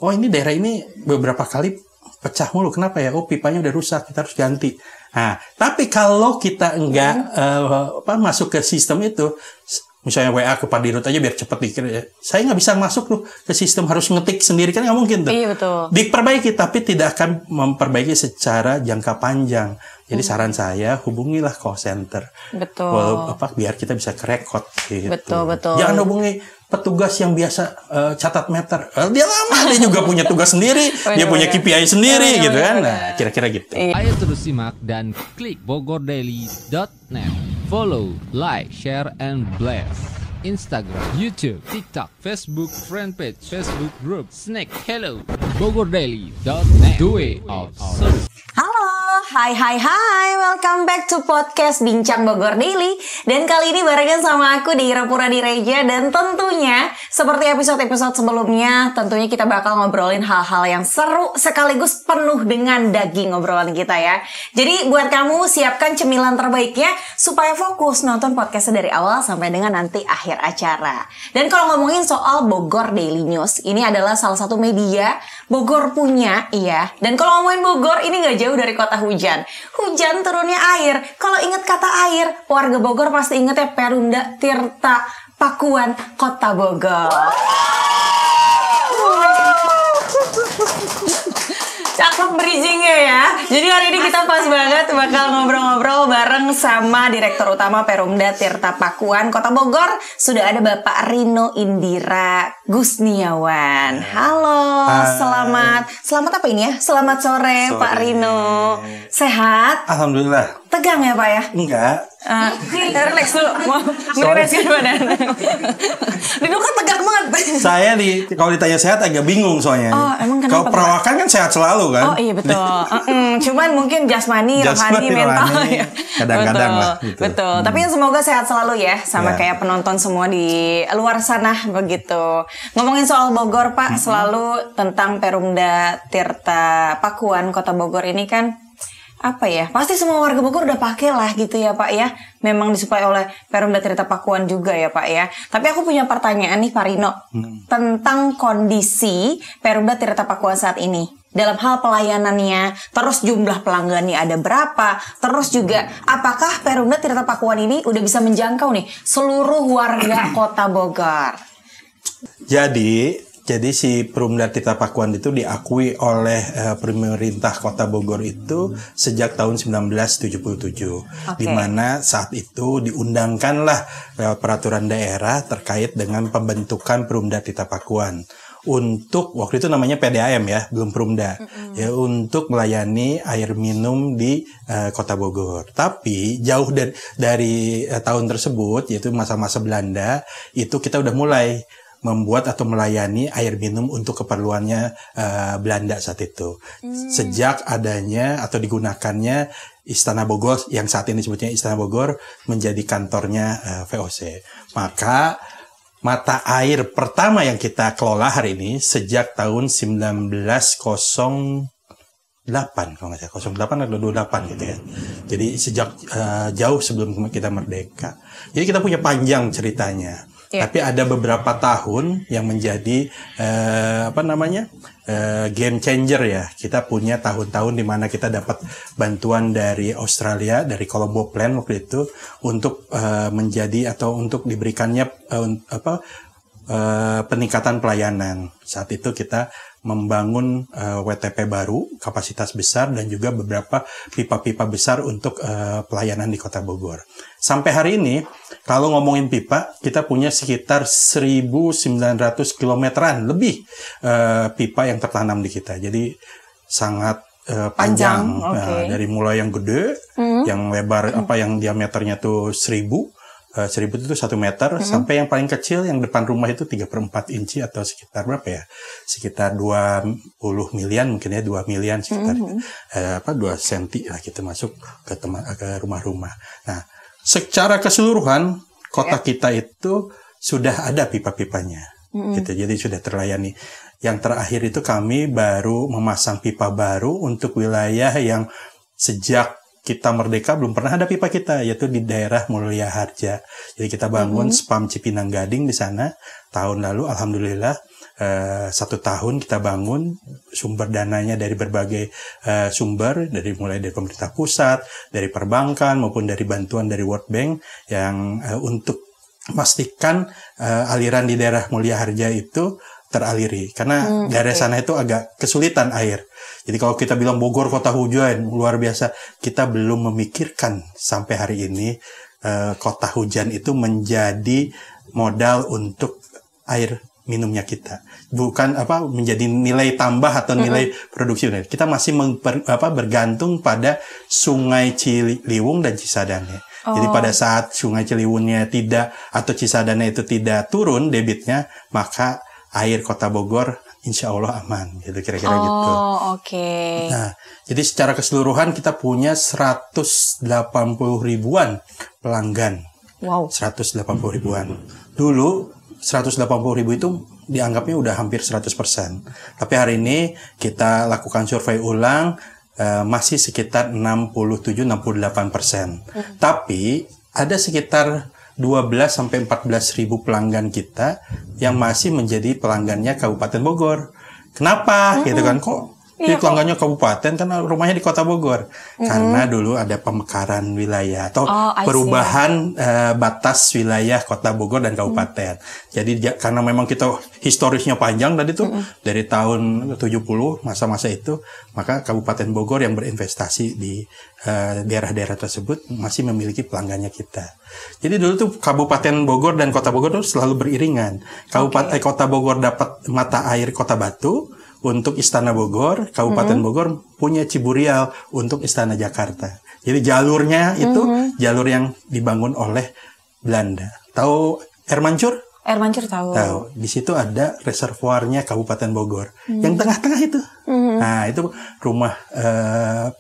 oh ini daerah ini beberapa kali pecah mulu, kenapa ya? Oh pipanya udah rusak, kita harus ganti. Nah, tapi kalau kita enggak masuk ke sistem itu, misalnya WA ke Pak Dirut aja biar cepet dikira, saya nggak bisa masuk tuh ke sistem, harus ngetik sendiri kan nggak mungkin tuh. Iya betul. Diperbaiki tapi tidak akan memperbaiki secara jangka panjang. Jadi saran saya hubungilah call center. Betul. Biar kita bisa kerekod gitu. Betul. Jangan hubungi petugas yang biasa catat meter. Dia lama, dia juga punya tugas sendiri, dia punya KPI sendiri gitu kan. Nah, kira-kira gitu. Ayo terus simak dan klik bogordaily.net. Follow, like, share, and blast. Instagram, YouTube, TikTok, Facebook, Fanpage, Facebook Group, Snack, Hello, bogordaily.net. The way of service. Halo, hai, welcome back to podcast Bincang Bogor Daily. Dan kali ini barengan sama aku Deira Puradireja. Dan tentunya seperti episode-episode sebelumnya, tentunya kita bakal ngobrolin hal-hal yang seru sekaligus penuh dengan daging ngobrolan kita ya. Jadi buat kamu siapkan cemilan terbaiknya supaya fokus nonton podcastnya dari awal sampai dengan nanti akhir acara. Dan kalau ngomongin soal Bogor Daily News, ini adalah salah satu media Bogor punya, iya. Dan kalau ngomongin Bogor, ini gak jauh dari kota hujan. Hujan turunnya air. Kalau ingat kata air, warga Bogor pasti ingat ya Perumda Tirta Pakuan Kota Bogor. Cakep bridgingnya ya. Jadi hari ini kita pas banget bakal ngobrol-ngobrol bareng sama Direktur Utama Perumda Tirta Pakuan Kota Bogor. Sudah ada Bapak Rino Indira Gusniawan. Halo, selamat apa ini ya? Selamat sore. Pak Rino. Sehat? Alhamdulillah. Tegang ya Pak ya? Enggak. Relax dulu, mau merereskan badan. Rino kan tegang banget. Saya kalau ditanya sehat agak bingung soalnya. Oh, emang kenapa? Kalau perawakan kan sehat selalu kan? Oh iya betul. Cuman mungkin jasmani, rohani, mental ya. Kadang-kadang lah. Gitu. Betul. Tapi semoga sehat selalu ya, sama kayak penonton semua di luar sana begitu. Ngomongin soal Bogor Pak, selalu tentang Perumda Tirta Pakuan Kota Bogor ini kan. Apa ya, pasti semua warga Bogor udah pakai lah gitu ya Pak ya. Memang disuplai oleh Perumda Tirta Pakuan juga ya Pak ya. Tapi aku punya pertanyaan nih Pak Rino tentang kondisi Perumda Tirta Pakuan saat ini. Dalam hal pelayanannya, terus jumlah pelanggannya ada berapa, terus juga apakah Perumda Tirta Pakuan ini udah bisa menjangkau nih seluruh warga Kota Bogor? Jadi si Perumda Tirta Pakuan itu diakui oleh pemerintah Kota Bogor itu sejak tahun 1977. Di mana saat itu diundangkanlah peraturan daerah terkait dengan pembentukan Perumda Tirta Pakuan. Untuk waktu itu namanya PDAM ya, belum Perumda. Ya, untuk melayani air minum di Kota Bogor. Tapi jauh dari tahun tersebut, yaitu masa-masa Belanda, itu kita udah mulai membuat atau melayani air minum untuk keperluannya Belanda saat itu. Sejak adanya atau digunakannya Istana Bogor, yang saat ini disebutnya Istana Bogor, menjadi kantornya VOC. Maka mata air pertama yang kita kelola hari ini sejak tahun 1908 kalau nggak salah, 08 atau 28 gitu ya. Jadi sejak jauh sebelum kita merdeka. Jadi kita punya panjang ceritanya. Tapi ada beberapa tahun yang menjadi game changer ya. Kita punya tahun-tahun di mana kita dapat bantuan dari Australia, dari Colombo Plan waktu itu untuk menjadi atau untuk diberikannya peningkatan pelayanan. Saat itu kita membangun WTP baru, kapasitas besar, dan juga beberapa pipa-pipa besar untuk pelayanan di Kota Bogor. Sampai hari ini, kalau ngomongin pipa, kita punya sekitar 1.900 kilometeran lebih pipa yang tertanam di kita. Jadi sangat panjang. Dari mulai yang gede, yang lebar yang diameternya tuh 1.000 itu 1 meter, sampai yang paling kecil yang depan rumah itu 3/4 inci atau sekitar berapa ya? Sekitar 20 milian mungkin ya, 2 milian sekitar 2 senti lah kita masuk ke rumah-rumah. Nah, secara keseluruhan kota kita itu sudah ada pipa-pipanya. Gitu. Jadi sudah terlayani. Yang terakhir itu kami baru memasang pipa baru untuk wilayah yang sejak kita merdeka belum pernah ada pipa kita, yaitu di daerah Mulia Harja. Jadi kita bangun Spam Cipinang Gading di sana tahun lalu, alhamdulillah 1 tahun kita bangun, sumber dananya dari berbagai sumber, mulai dari pemerintah pusat, dari perbankan maupun dari bantuan dari World Bank yang untuk memastikan aliran di daerah Mulia Harja itu teraliri. Karena daerah sana itu agak kesulitan air. Jadi kalau kita bilang Bogor kota hujan, luar biasa, kita belum memikirkan sampai hari ini kota hujan itu menjadi modal untuk air minumnya kita. Bukan menjadi nilai tambah atau nilai produksi. Kita masih bergantung pada Sungai Ciliwung dan Cisadane. Jadi pada saat Sungai Ciliwungnya tidak atau Cisadane itu tidak turun debitnya, maka air Kota Bogor insya Allah aman, gitu kira-kira gitu. Oke. Nah, jadi secara keseluruhan kita punya 180 ribuan pelanggan. Wow. 180 ribuan. Dulu 180 ribu itu dianggapnya udah hampir 100%. Tapi hari ini kita lakukan survei ulang, masih sekitar 67-68%. Tapi ada sekitar 12-14 ribu pelanggan kita yang masih menjadi pelanggannya Kabupaten Bogor. Kenapa? Gitu kan, kok jadi pelanggannya kabupaten, kan rumahnya di Kota Bogor. Karena dulu ada pemekaran wilayah atau perubahan batas wilayah Kota Bogor dan kabupaten. Jadi karena memang kita historisnya panjang tadi tuh dari tahun 70 masa-masa itu, maka Kabupaten Bogor yang berinvestasi di daerah-daerah tersebut masih memiliki pelanggannya kita. Jadi dulu tuh Kabupaten Bogor dan Kota Bogor tuh selalu beriringan. Kota Bogor dapat mata air Kota Batu untuk Istana Bogor, Kabupaten Bogor punya Ciburial untuk Istana Jakarta. Jadi jalurnya itu jalur yang dibangun oleh Belanda. Tahu Air Mancur? Air Mancur tahu. Di situ ada reservoirnya Kabupaten Bogor. Yang tengah-tengah itu. Nah, itu rumah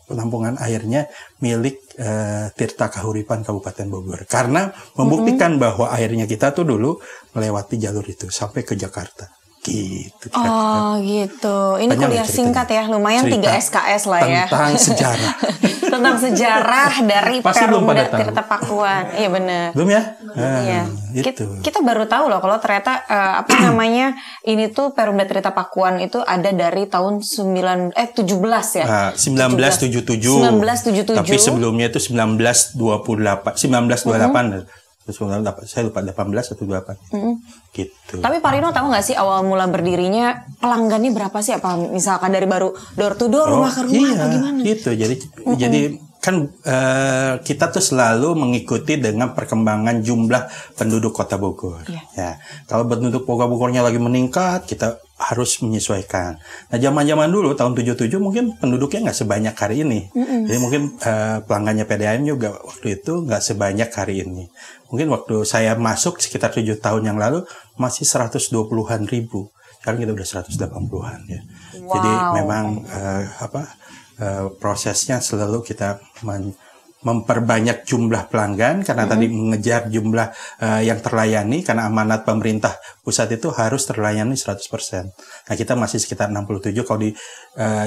penampungan airnya milik Tirta Kahuripan Kabupaten Bogor. Karena membuktikan bahwa airnya kita tuh dulu melewati jalur itu sampai ke Jakarta. Gitu. Gitu. Ini kuliah singkat ya, lumayan 3 SKS lah ya. Tentang sejarah. Tentang sejarah dari Perumda Tirta Pakuan. Iya benar. Belum ya? Iya. Gitu. Kita baru tahu loh kalau ternyata ini tuh Perumda Tirta Pakuan itu ada dari tahun 17 ya. 1977. Tapi sebelumnya itu 1928. Saya lupa 18 atau 28 gitu. Tapi Pak Rino tahu nggak sih awal mula berdirinya pelanggannya berapa sih? Apa misalkan dari baru door to door, rumah ke rumah, atau gimana? Gitu. Jadi kan kita tuh selalu mengikuti dengan perkembangan jumlah penduduk Kota Bogor. Ya, kalau penduduk Bogornya lagi meningkat, kita harus menyesuaikan. Nah, zaman-zaman dulu tahun 77 mungkin penduduknya nggak sebanyak hari ini. Jadi mungkin pelanggannya PDAM juga waktu itu nggak sebanyak hari ini. Mungkin waktu saya masuk sekitar 7 tahun yang lalu masih 120-an ribu. Sekarang kita udah 180-an ya. Wow. Jadi memang prosesnya selalu kita memperbanyak jumlah pelanggan karena tadi mengejar jumlah yang terlayani, karena amanat pemerintah pusat itu harus terlayani 100%. Nah, kita masih sekitar 67, kalau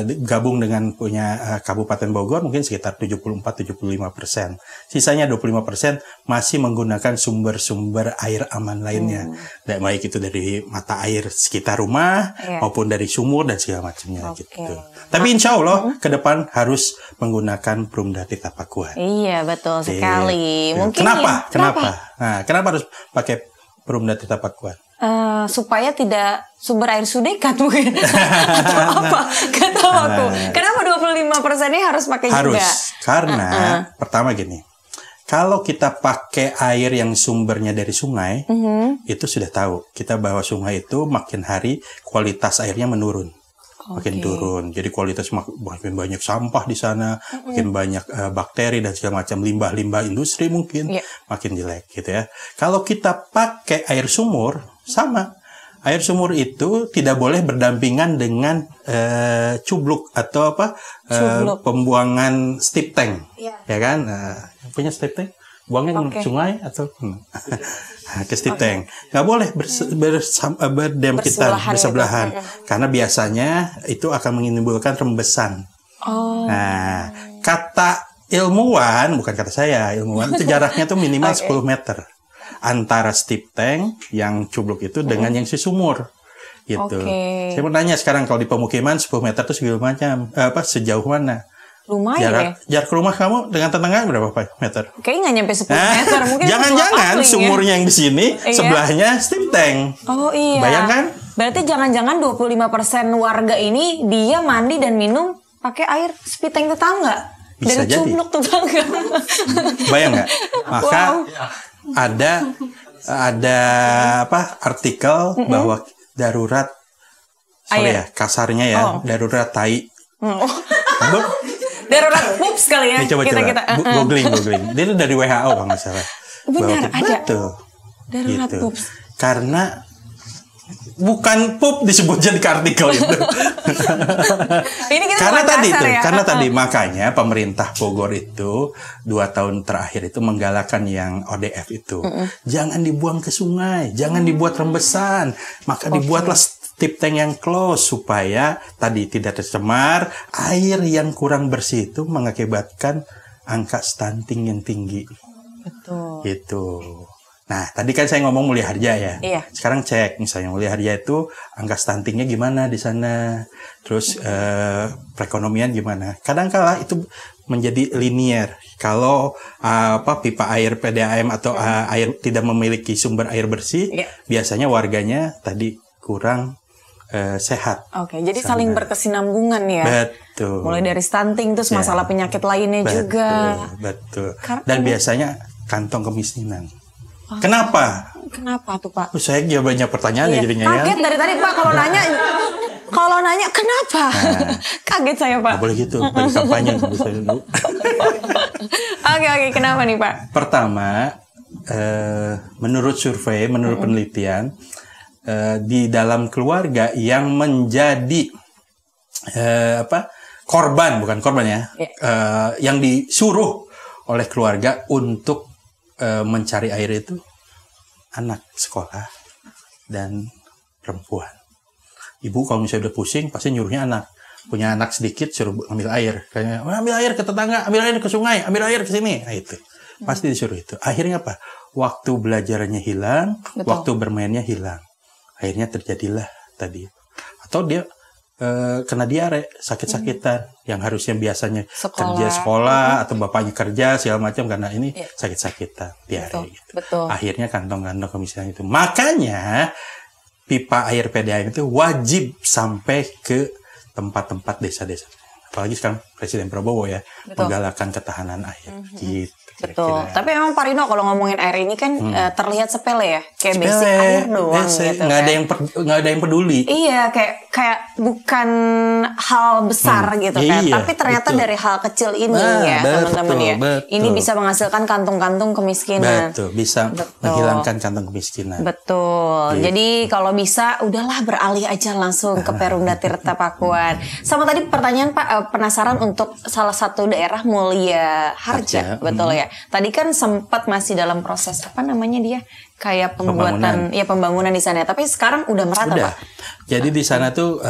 digabung dengan punya Kabupaten Bogor mungkin sekitar 74-75%. Sisanya 25% masih menggunakan sumber-sumber air aman lainnya. Baik itu dari mata air sekitar rumah maupun dari sumur dan segala macamnya gitu. Tapi insya Allah ke depan harus menggunakan Perumda Tirta Pakuan. Iya, betul sekali. Mungkin Kenapa? Nah, kenapa harus pakai Perumda Tirta Pakuan? Supaya tidak sumber air sudekat mungkin. Atau apa? Gak tahu aku. Kenapa 25%-nya harus pakai juga? Karena pertama gini. Kalau kita pakai air yang sumbernya dari sungai, itu sudah tahu. Kita bahwa sungai itu makin hari kualitas airnya menurun. Makin turun, jadi kualitas makin banyak sampah di sana, makin banyak bakteri dan segala macam, limbah-limbah industri mungkin makin jelek gitu ya. Kalau kita pakai air sumur, sama. Air sumur itu tidak boleh berdampingan dengan cubluk atau pembuangan stip tank, ya kan? Punya stip tank? Buangnya ke sungai atau ke stip tank. Nggak boleh bersebelahan. Karena biasanya itu akan menimbulkan rembesan. Nah, kata ilmuwan, bukan kata saya, ilmuwan itu jaraknya tuh minimal 10 meter antara stip tank yang cubluk itu dengan yang si sumur. Gitu. Oke. Saya mau nanya sekarang kalau di pemukiman 10 meter itu sejauh mana? Lumayan ya. Jarak rumah kamu dengan tetangga berapa meter? Kayaknya nggak nyampe 10 meter. Mungkin jangan-jangan sumurnya yang di sini, sebelahnya steam tank. Oh iya. Bayangkan? Berarti jangan-jangan 25% warga ini dia mandi dan minum pakai air spiteng tetangga. Bisa dari jadi. cumluk tetangga. Bayang nggak? Maka ada artikel bahwa darurat, kasarnya ya, darurat tai. Darurat pups kali ya. Ini coba googling. Dia itu dari WHO kalau nggak salah. Benar ada. Betul. Darurat Gitu. pups. Karena bukan pup disebut jadi artikel itu. Ini kita karena tadi makanya pemerintah Bogor itu 2 tahun terakhir itu menggalakkan yang ODF itu. Jangan dibuang ke sungai, jangan dibuat rembesan. Maka dibuatlah tip tank yang close supaya tadi tidak tercemar, air yang kurang bersih itu mengakibatkan angka stunting yang tinggi. Betul. Gitu. Nah, tadi kan saya ngomong Mulia Harja ya. Iya. Sekarang cek misalnya Mulia Harja itu angka stuntingnya gimana di sana. Terus perekonomian gimana. Kadang-kala itu menjadi linier. Kalau pipa air PDAM atau air tidak memiliki sumber air bersih, biasanya warganya tadi kurang sehat. Oke, jadi saling berkesinambungan ya. Betul. Mulai dari stunting terus masalah penyakit lainnya juga. Betul. Dan biasanya kantong kemiskinan. Kenapa? Kenapa tuh Pak? Saya banyak pertanyaan jadinya ya. Kaget dari tadi Pak kalau nanya kenapa? Kaget saya Pak. Nggak boleh gitu, bagi kampanye bisa dulu. Oke, kenapa nih Pak? Pertama, menurut survei, menurut penelitian, di dalam keluarga yang menjadi bukan korban ya, yang disuruh oleh keluarga untuk mencari air itu anak sekolah dan perempuan. Ibu kalau misalnya udah pusing pasti nyuruhnya anak. Punya anak sedikit suruh ambil air. Kayaknya ambil air ke tetangga, ambil air ke sungai, ambil air ke sini. Nah itu. Pasti disuruh itu. Akhirnya apa? Waktu belajarnya hilang, waktu bermainnya hilang. Akhirnya terjadilah tadi. Atau dia kena diare, sakit-sakitan. Yang harusnya biasanya kerja sekolah atau bapaknya kerja segala macam karena ini sakit-sakitan, diare gitu. Betul. Akhirnya kantong-kantong kemiskinan itu. Makanya pipa air PDAM itu wajib sampai ke tempat-tempat desa-desa. Apalagi sekarang Presiden Prabowo ya menggalakkan ketahanan air. Gitu. Betul. Tapi memang Pak Rino kalau ngomongin air ini kan terlihat sepele ya, kayak basic air doang gitu. Nggak ada yang peduli. Iya, kayak bukan hal besar gitu kan. Iya, tapi ternyata dari hal kecil ini ya teman-teman ya. Ini bisa menghasilkan kantung-kantung kemiskinan. Betul, bisa menghilangkan kantong kemiskinan. Betul. Gitu. Jadi kalau bisa udahlah beralih aja langsung ke Perumda Tirta Pakuan. Sama tadi pertanyaan Pak, penasaran untuk salah satu daerah Mulia Harja, betul ya. Tadi kan sempat masih dalam proses apa namanya dia kayak pembangunan di sana. Tapi sekarang udah merata Pak. Jadi di sana tuh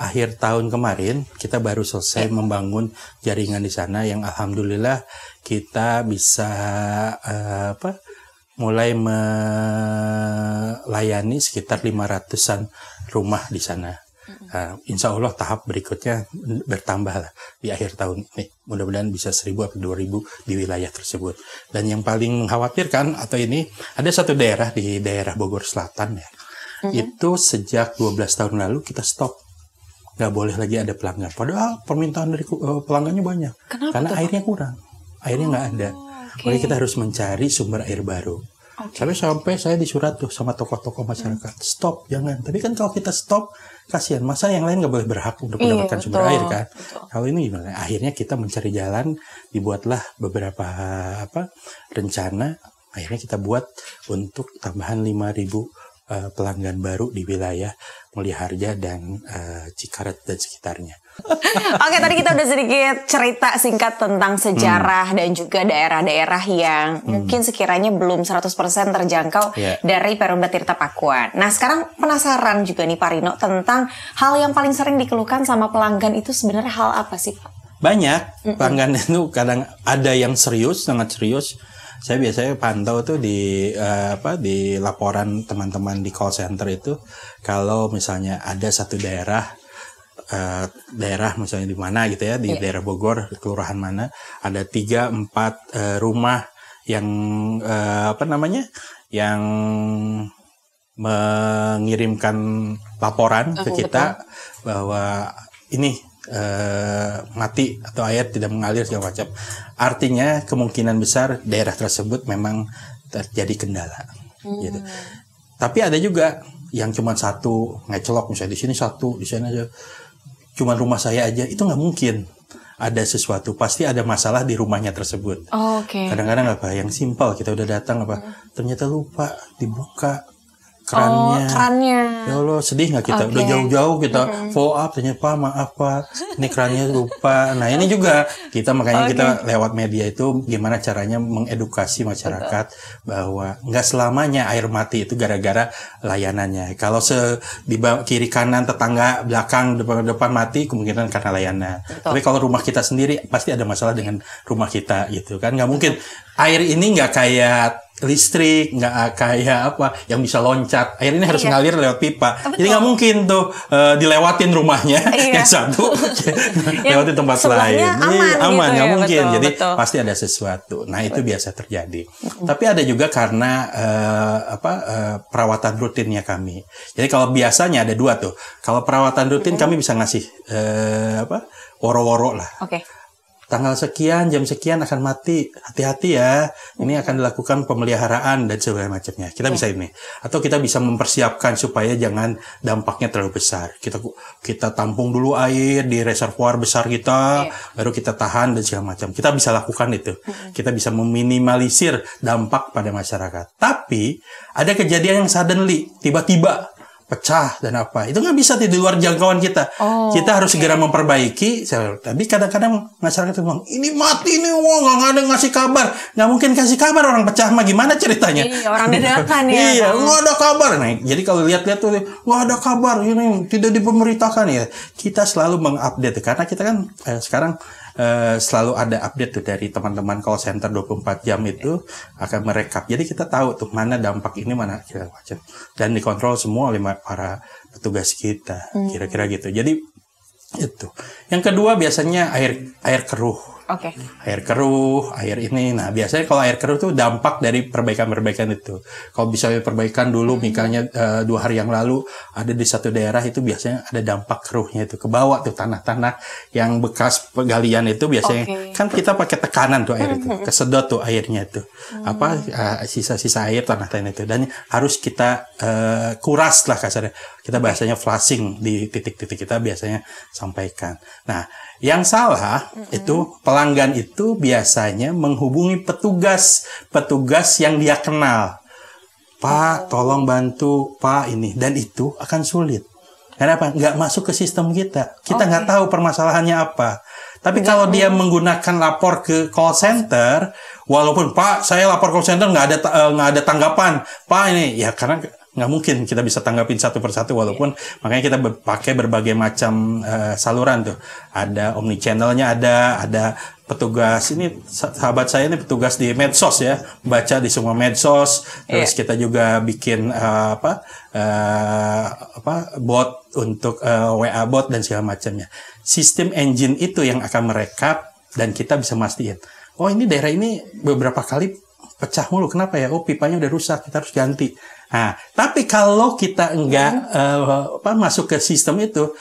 akhir tahun kemarin kita baru selesai membangun jaringan di sana yang alhamdulillah kita bisa mulai melayani sekitar 500-an rumah di sana. Insya Allah tahap berikutnya bertambah lah di akhir tahun ini. Mudah-mudahan bisa 1.000 atau 2.000 di wilayah tersebut. Dan yang paling mengkhawatirkan atau ini ada satu daerah di daerah Bogor Selatan ya. Itu sejak 12 tahun lalu kita stop. Nggak boleh lagi ada pelanggan. Padahal permintaan dari pelanggannya banyak. Karena airnya kurang. Airnya nggak ada. Jadi kita harus mencari sumber air baru. Sampai saya disurat tuh sama tokoh-tokoh masyarakat, stop, jangan. Tapi kan kalau kita stop, kasihan. Masa yang lain nggak boleh berhak untuk mendapatkan sumber air kan? Kalau ini gimana? Akhirnya kita mencari jalan, dibuatlah beberapa rencana. Akhirnya kita buat untuk tambahan 5.000 pelanggan baru di wilayah Mulia Harja dan Cikaret dan sekitarnya. Oke, tadi kita udah sedikit cerita singkat tentang sejarah dan juga daerah-daerah yang mungkin sekiranya belum 100% terjangkau dari Perumda Tirta Pakuan. Nah, sekarang penasaran juga nih Pak Rino tentang hal yang paling sering dikeluhkan sama pelanggan itu sebenarnya hal apa sih Pak? Banyak pelanggan itu kadang ada yang serius, sangat serius. Saya biasanya pantau tuh di laporan teman-teman di call center itu, kalau misalnya ada satu daerah misalnya di mana gitu ya, di daerah Bogor, kelurahan mana, ada 3-4 rumah yang yang mengirimkan laporan ke kita bahwa ini mati atau air tidak mengalir segala macam. Artinya kemungkinan besar daerah tersebut memang terjadi kendala. Gitu. Tapi ada juga yang cuma satu ngecelok, misalnya di sini satu, di sana aja. Cuma rumah saya aja, itu nggak mungkin. Ada sesuatu, pasti ada masalah di rumahnya tersebut. Kadang-kadang yang simpel, kita udah datang ternyata lupa dibuka kerannya. Ya Allah, sedih nggak kita? Udah jauh-jauh kita follow up, ternyata Pak maaf Pak, ini kerannya lupa. Nah ini juga kita makanya kita lewat media itu gimana caranya mengedukasi masyarakat bahwa nggak selamanya air mati itu gara-gara layanannya. Kalau di kiri kanan tetangga belakang depan mati, kemungkinan karena layanan. Tapi kalau rumah kita sendiri pasti ada masalah dengan rumah kita gitu kan. Nggak mungkin air ini nggak kayak listrik, nggak kayak yang bisa loncat. Air ini harus ngalir lewat pipa. Jadi nggak mungkin tuh dilewatin rumahnya yang satu lewatin tempat lain. Aman, nggak mungkin. Jadi pasti ada sesuatu. Nah itu biasa terjadi. Tapi ada juga karena perawatan rutinnya kami. Jadi kalau biasanya ada 2 tuh. Kalau perawatan rutin kami bisa ngasih woro-woro lah. Tanggal sekian, jam sekian akan mati. Hati-hati ya. Ini akan dilakukan pemeliharaan dan segala macamnya. Kita bisa ini. Atau kita bisa mempersiapkan supaya jangan dampaknya terlalu besar. Kita tampung dulu air di reservoir besar kita, baru kita tahan dan segala macam. Kita bisa lakukan itu. Kita bisa meminimalisir dampak pada masyarakat. Tapi ada kejadian yang suddenly, tiba-tiba pecah dan itu nggak bisa di luar jangkauan kita. Kita harus segera memperbaiki. Tapi kadang-kadang masyarakat bilang ini mati nih, nggak ada ngasih kabar. Nggak mungkin kasih kabar, orang pecah mah gimana ceritanya? Orang dadakan ya. Iya, nggak ada kabar. Nah, jadi kalau lihat-lihat tuh nggak ada kabar, ini tidak dipemerintahkan ya. Kita selalu mengupdate karena kita kan sekarang selalu ada update tuh dari teman-teman call center 24 jam itu akan merekap. Jadi kita tahu tuh mana dampak ini, mana segala macam. Dan dikontrol semua oleh para petugas kita. Kira-kira gitu. Jadi itu. Yang kedua biasanya air keruh. Air keruh, air ini. Nah, biasanya kalau air keruh tuh dampak dari perbaikan-perbaikan itu. Kalau bisa perbaikan dulu, misalnya 2 hari yang lalu ada di satu daerah itu biasanya ada dampak keruhnya itu. Ke bawah tuh tanah-tanah yang bekas penggalian itu biasanya kan kita pakai tekanan tuh air itu. Kesedot tuh airnya itu. Sisa-sisa air tanah-tanah itu. Dan harus kita kuras lah kasarnya. Kita bahasanya flushing di titik-titik kita biasanya sampaikan. Nah, yang salah itu pelanggan itu biasanya menghubungi petugas yang dia kenal. Pak, tolong bantu, Pak ini. Dan itu akan sulit. Kenapa? Nggak masuk ke sistem kita. Kita nggak tahu permasalahannya apa. Tapi kalau dia menggunakan lapor ke call center, walaupun Pak, saya lapor call center nggak ada tanggapan. Pak ini, ya karena nggak mungkin kita bisa tanggapin satu persatu, walaupun makanya kita pakai berbagai macam saluran tuh. Ada omnichannelnya, ada petugas ini, sahabat saya ini petugas di medsos ya, baca di semua medsos. Terus kita juga bikin bot untuk WA bot dan segala macamnya. Sistem engine itu yang akan merekap dan kita bisa mastiin. Oh ini daerah ini beberapa kali pecah mulu, kenapa ya? Oh pipanya udah rusak, kita harus ganti. Nah, tapi kalau kita enggak masuk ke sistem itu,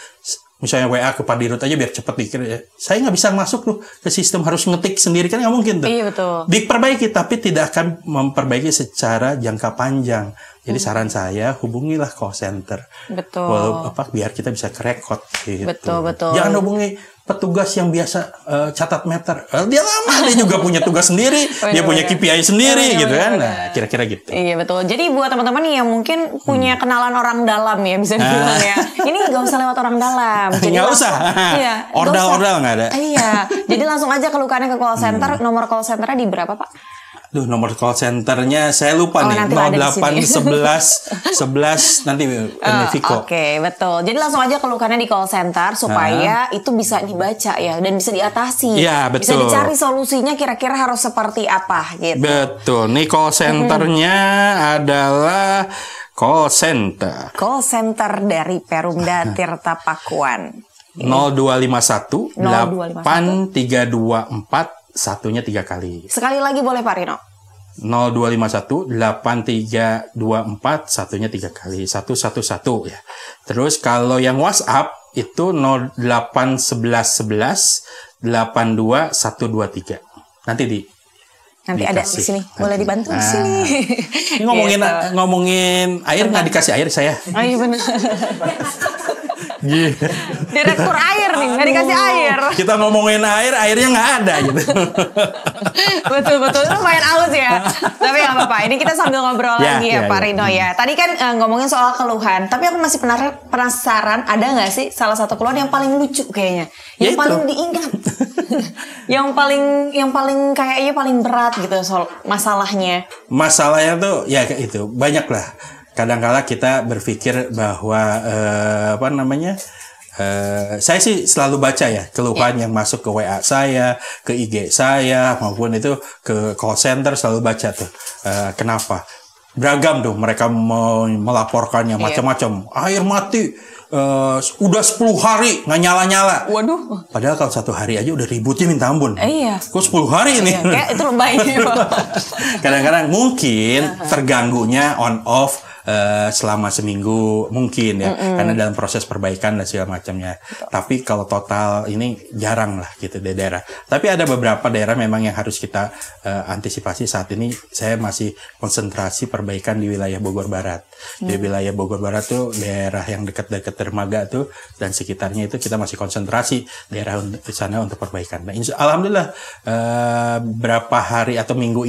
misalnya WA ke Pak Dirut aja biar cepet dikira, saya nggak bisa masuk tuh ke sistem, harus ngetik sendiri kan nggak mungkin tuh. Iya betul. Diperbaiki tapi tidak akan memperbaiki secara jangka panjang. Jadi saran saya hubungilah call center. Betul. Biar kita bisa kerekod gitu. Betul. Jangan hubungi petugas yang biasa catat meter. Dia lama, dia juga punya tugas sendiri, dia punya KPI sendiri gitu kan. Nah, kira-kira gitu. Iya betul. Jadi buat teman-teman nih yang mungkin punya kenalan orang dalam ya, bisa dibilang ya. Ini nggak usah lewat orang dalam. Nggak usah. Iya. Ordal nggak ada. Iya. Jadi langsung aja kelukannya ke call center. Nomor call centernya di berapa Pak? Duh, nomor call centernya saya lupa nih. 0811 nanti Viko. Oke, betul. Jadi langsung aja keluhkannya di call center supaya itu bisa dibaca ya dan bisa diatasi. Iya, betul. Bisa dicari solusinya kira-kira harus seperti apa gitu. Betul. Nih call centernya adalah call center. Call center dari Perumda Tirta Pakuan. 0251 8324 satunya 3 kali. Sekali lagi boleh Pak Rino. 0251 8324 satunya 3 kali. 111 ya. Terus kalau yang WhatsApp itu 0811 82 123. Nanti Nanti ada di sini. Boleh dibantu di sini. Ini ngomongin air nggak dikasih air saya. Oh iya benar. Direktur air nih, nggak dikasih air. Kita ngomongin air, airnya nggak ada gitu. Betul, itu lumayan aus ya. Tapi nggak apa-apa, ini kita sambil ngobrol lagi ya Pak Rino ya. Tadi kan ngomongin soal keluhan, tapi aku masih penasaran, ada nggak sih salah satu keluhan yang paling lucu kayaknya? Yang paling diingat. yang paling kayaknya paling berat gitu soal masalahnya. Masalahnya tuh ya kayak itu, banyak lah. Kadang-kala kita berpikir bahwa saya sih selalu baca ya keluhan yang masuk ke WA saya, ke IG saya maupun itu ke call center, selalu baca tuh. Kenapa? Beragam tuh mereka melaporkannya macam-macam. Air mati udah 10 hari nggak nyala-nyala. Waduh. Padahal kalau 1 hari aja udah ributnya minta ampun. Iya. Kok 10 hari ini? Kayak itu lebay. Kadang-kadang mungkin terganggunya on off selama seminggu mungkin ya, karena dalam proses perbaikan dan segala macamnya. Tapi kalau total ini jarang lah gitu di daerah. Tapi ada beberapa daerah memang yang harus kita antisipasi saat ini. Saya masih konsentrasi perbaikan di wilayah Bogor Barat. Di wilayah Bogor Barat tuh daerah yang dekat-dekat dermaga tuh dan sekitarnya itu kita masih konsentrasi daerah di sana untuk perbaikan. Nah, alhamdulillah berapa hari atau 2 minggu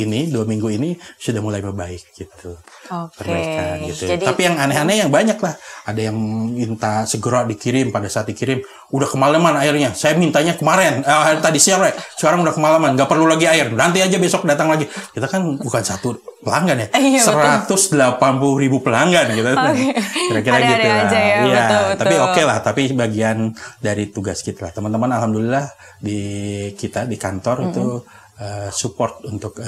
ini sudah mulai membaik gitu. Perbaikan gitu. Jadi, tapi yang aneh-aneh yang banyak lah. Ada yang minta segera dikirim, pada saat dikirim udah kemalaman airnya. Saya mintanya kemarin, tadi siang, sekarang udah kemalaman, nggak perlu lagi air. Nanti aja besok datang lagi. Kita kan bukan satu pelanggan ya, 180.000 pelanggan gitu. Kira-kira gitu lah. Aja ya, ya, betul. Tapi oke lah. Tapi bagian dari tugas kita lah. Teman-teman, alhamdulillah di kita di kantor itu support untuk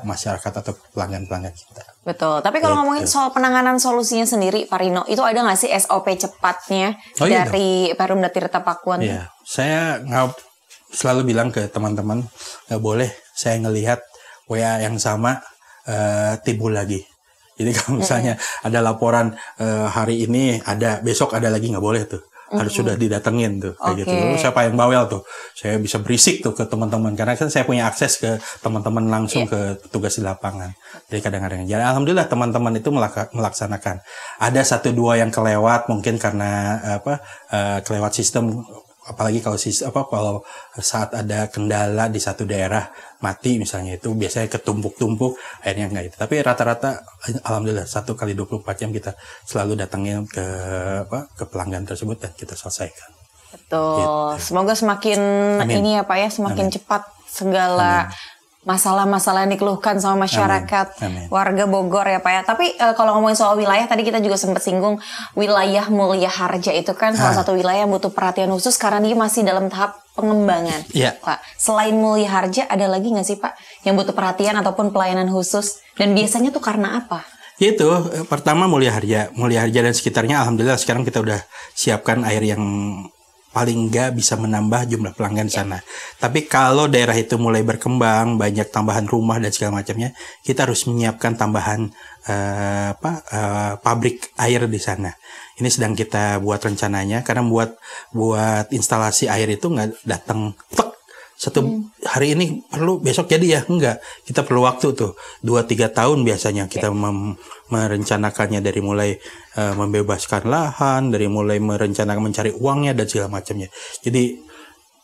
masyarakat atau pelanggan-pelanggan kita. Betul. Tapi kalau ngomongin soal penanganan solusinya sendiri, Pak Rino, itu ada nggak sih SOP cepatnya dari Perumda Tirta Pakuan? Iya, saya selalu bilang ke teman-teman, nggak boleh saya ngelihat WA yang sama timbul lagi. Jadi kalau misalnya ada laporan hari ini ada, besok ada lagi, nggak boleh tuh. Harus sudah didatengin tuh kayak gitu. Siapa yang bawel tuh, saya bisa berisik tuh ke teman-teman karena kan saya punya akses ke teman-teman langsung ke tugas di lapangan. Jadi kadang-kadang jadi alhamdulillah teman-teman itu melaksanakan. Ada 1-2 yang kelewat mungkin karena kelewat sistem, apalagi kalau kalau saat ada kendala di satu daerah mati misalnya, itu biasanya ketumpuk-tumpuk akhirnya enggak itu. Tapi rata-rata alhamdulillah 1 kali 24 jam kita selalu datangin ke pelanggan tersebut dan kita selesaikan. Betul. Gitu. Semoga semakin ini ya Pak ya, semakin cepat segala masalah-masalah yang dikeluhkan sama masyarakat warga Bogor ya Pak ya. Tapi kalau ngomongin soal wilayah, tadi kita juga sempat singgung wilayah Mulia Harja itu kan salah satu wilayah yang butuh perhatian khusus karena dia masih dalam tahap pengembangan. Pak, selain Mulia Harja ada lagi nggak sih Pak yang butuh perhatian ataupun pelayanan khusus? Dan biasanya tuh karena apa? Itu pertama Mulia Harja dan sekitarnya alhamdulillah sekarang kita udah siapkan air yang paling nggak bisa menambah jumlah pelanggan sana. Tapi kalau daerah itu mulai berkembang, banyak tambahan rumah dan segala macamnya, kita harus menyiapkan tambahan pabrik air di sana. Ini sedang kita buat rencananya karena buat instalasi air itu nggak datang satu hari ini perlu besok jadi ya, enggak. Kita perlu waktu tuh 2-3 tahun biasanya kita merencanakannya, dari mulai membebaskan lahan, dari mulai merencanakan mencari uangnya dan segala macamnya. Jadi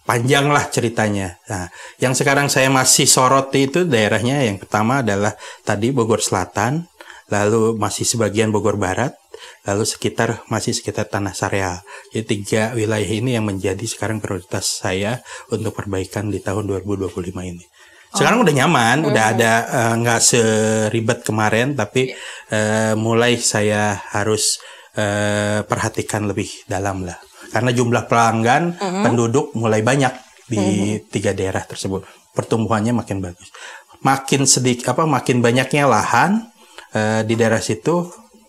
panjang lah ceritanya. Nah, yang sekarang saya masih soroti itu daerahnya yang pertama adalah tadi Bogor Selatan, lalu masih sebagian Bogor Barat, lalu masih sekitar Tanah Sareal. Jadi 3 wilayah ini yang menjadi sekarang prioritas saya untuk perbaikan di tahun 2025 ini. Sekarang udah nyaman, udah ada nggak seribet kemarin, tapi mulai saya harus perhatikan lebih dalam lah. Karena jumlah pelanggan, penduduk mulai banyak di 3 daerah tersebut. Pertumbuhannya makin bagus. Makin banyaknya lahan di daerah situ,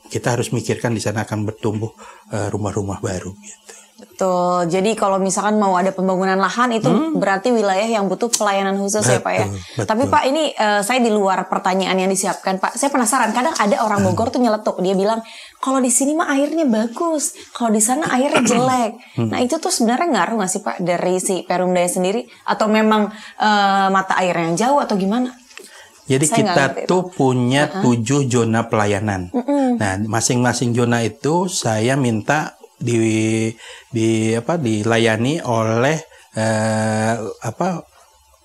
kita harus mikirkan di sana akan bertumbuh rumah-rumah baru gitu. Betul. Jadi kalau misalkan mau ada pembangunan lahan itu berarti wilayah yang butuh pelayanan khusus ya Pak ya. Betul. Tapi Pak ini saya di luar pertanyaan yang disiapkan Pak. Saya penasaran. Kadang ada orang Bogor tuh nyeletuk. Dia bilang kalau di sini mah airnya bagus, kalau di sana airnya jelek. Nah itu tuh sebenarnya ngaruh nggak sih Pak dari si Perumda sendiri? Atau memang mata airnya yang jauh atau gimana? Jadi Saya kita tuh punya 7 zona pelayanan. Nah masing-masing zona itu saya minta dilayani oleh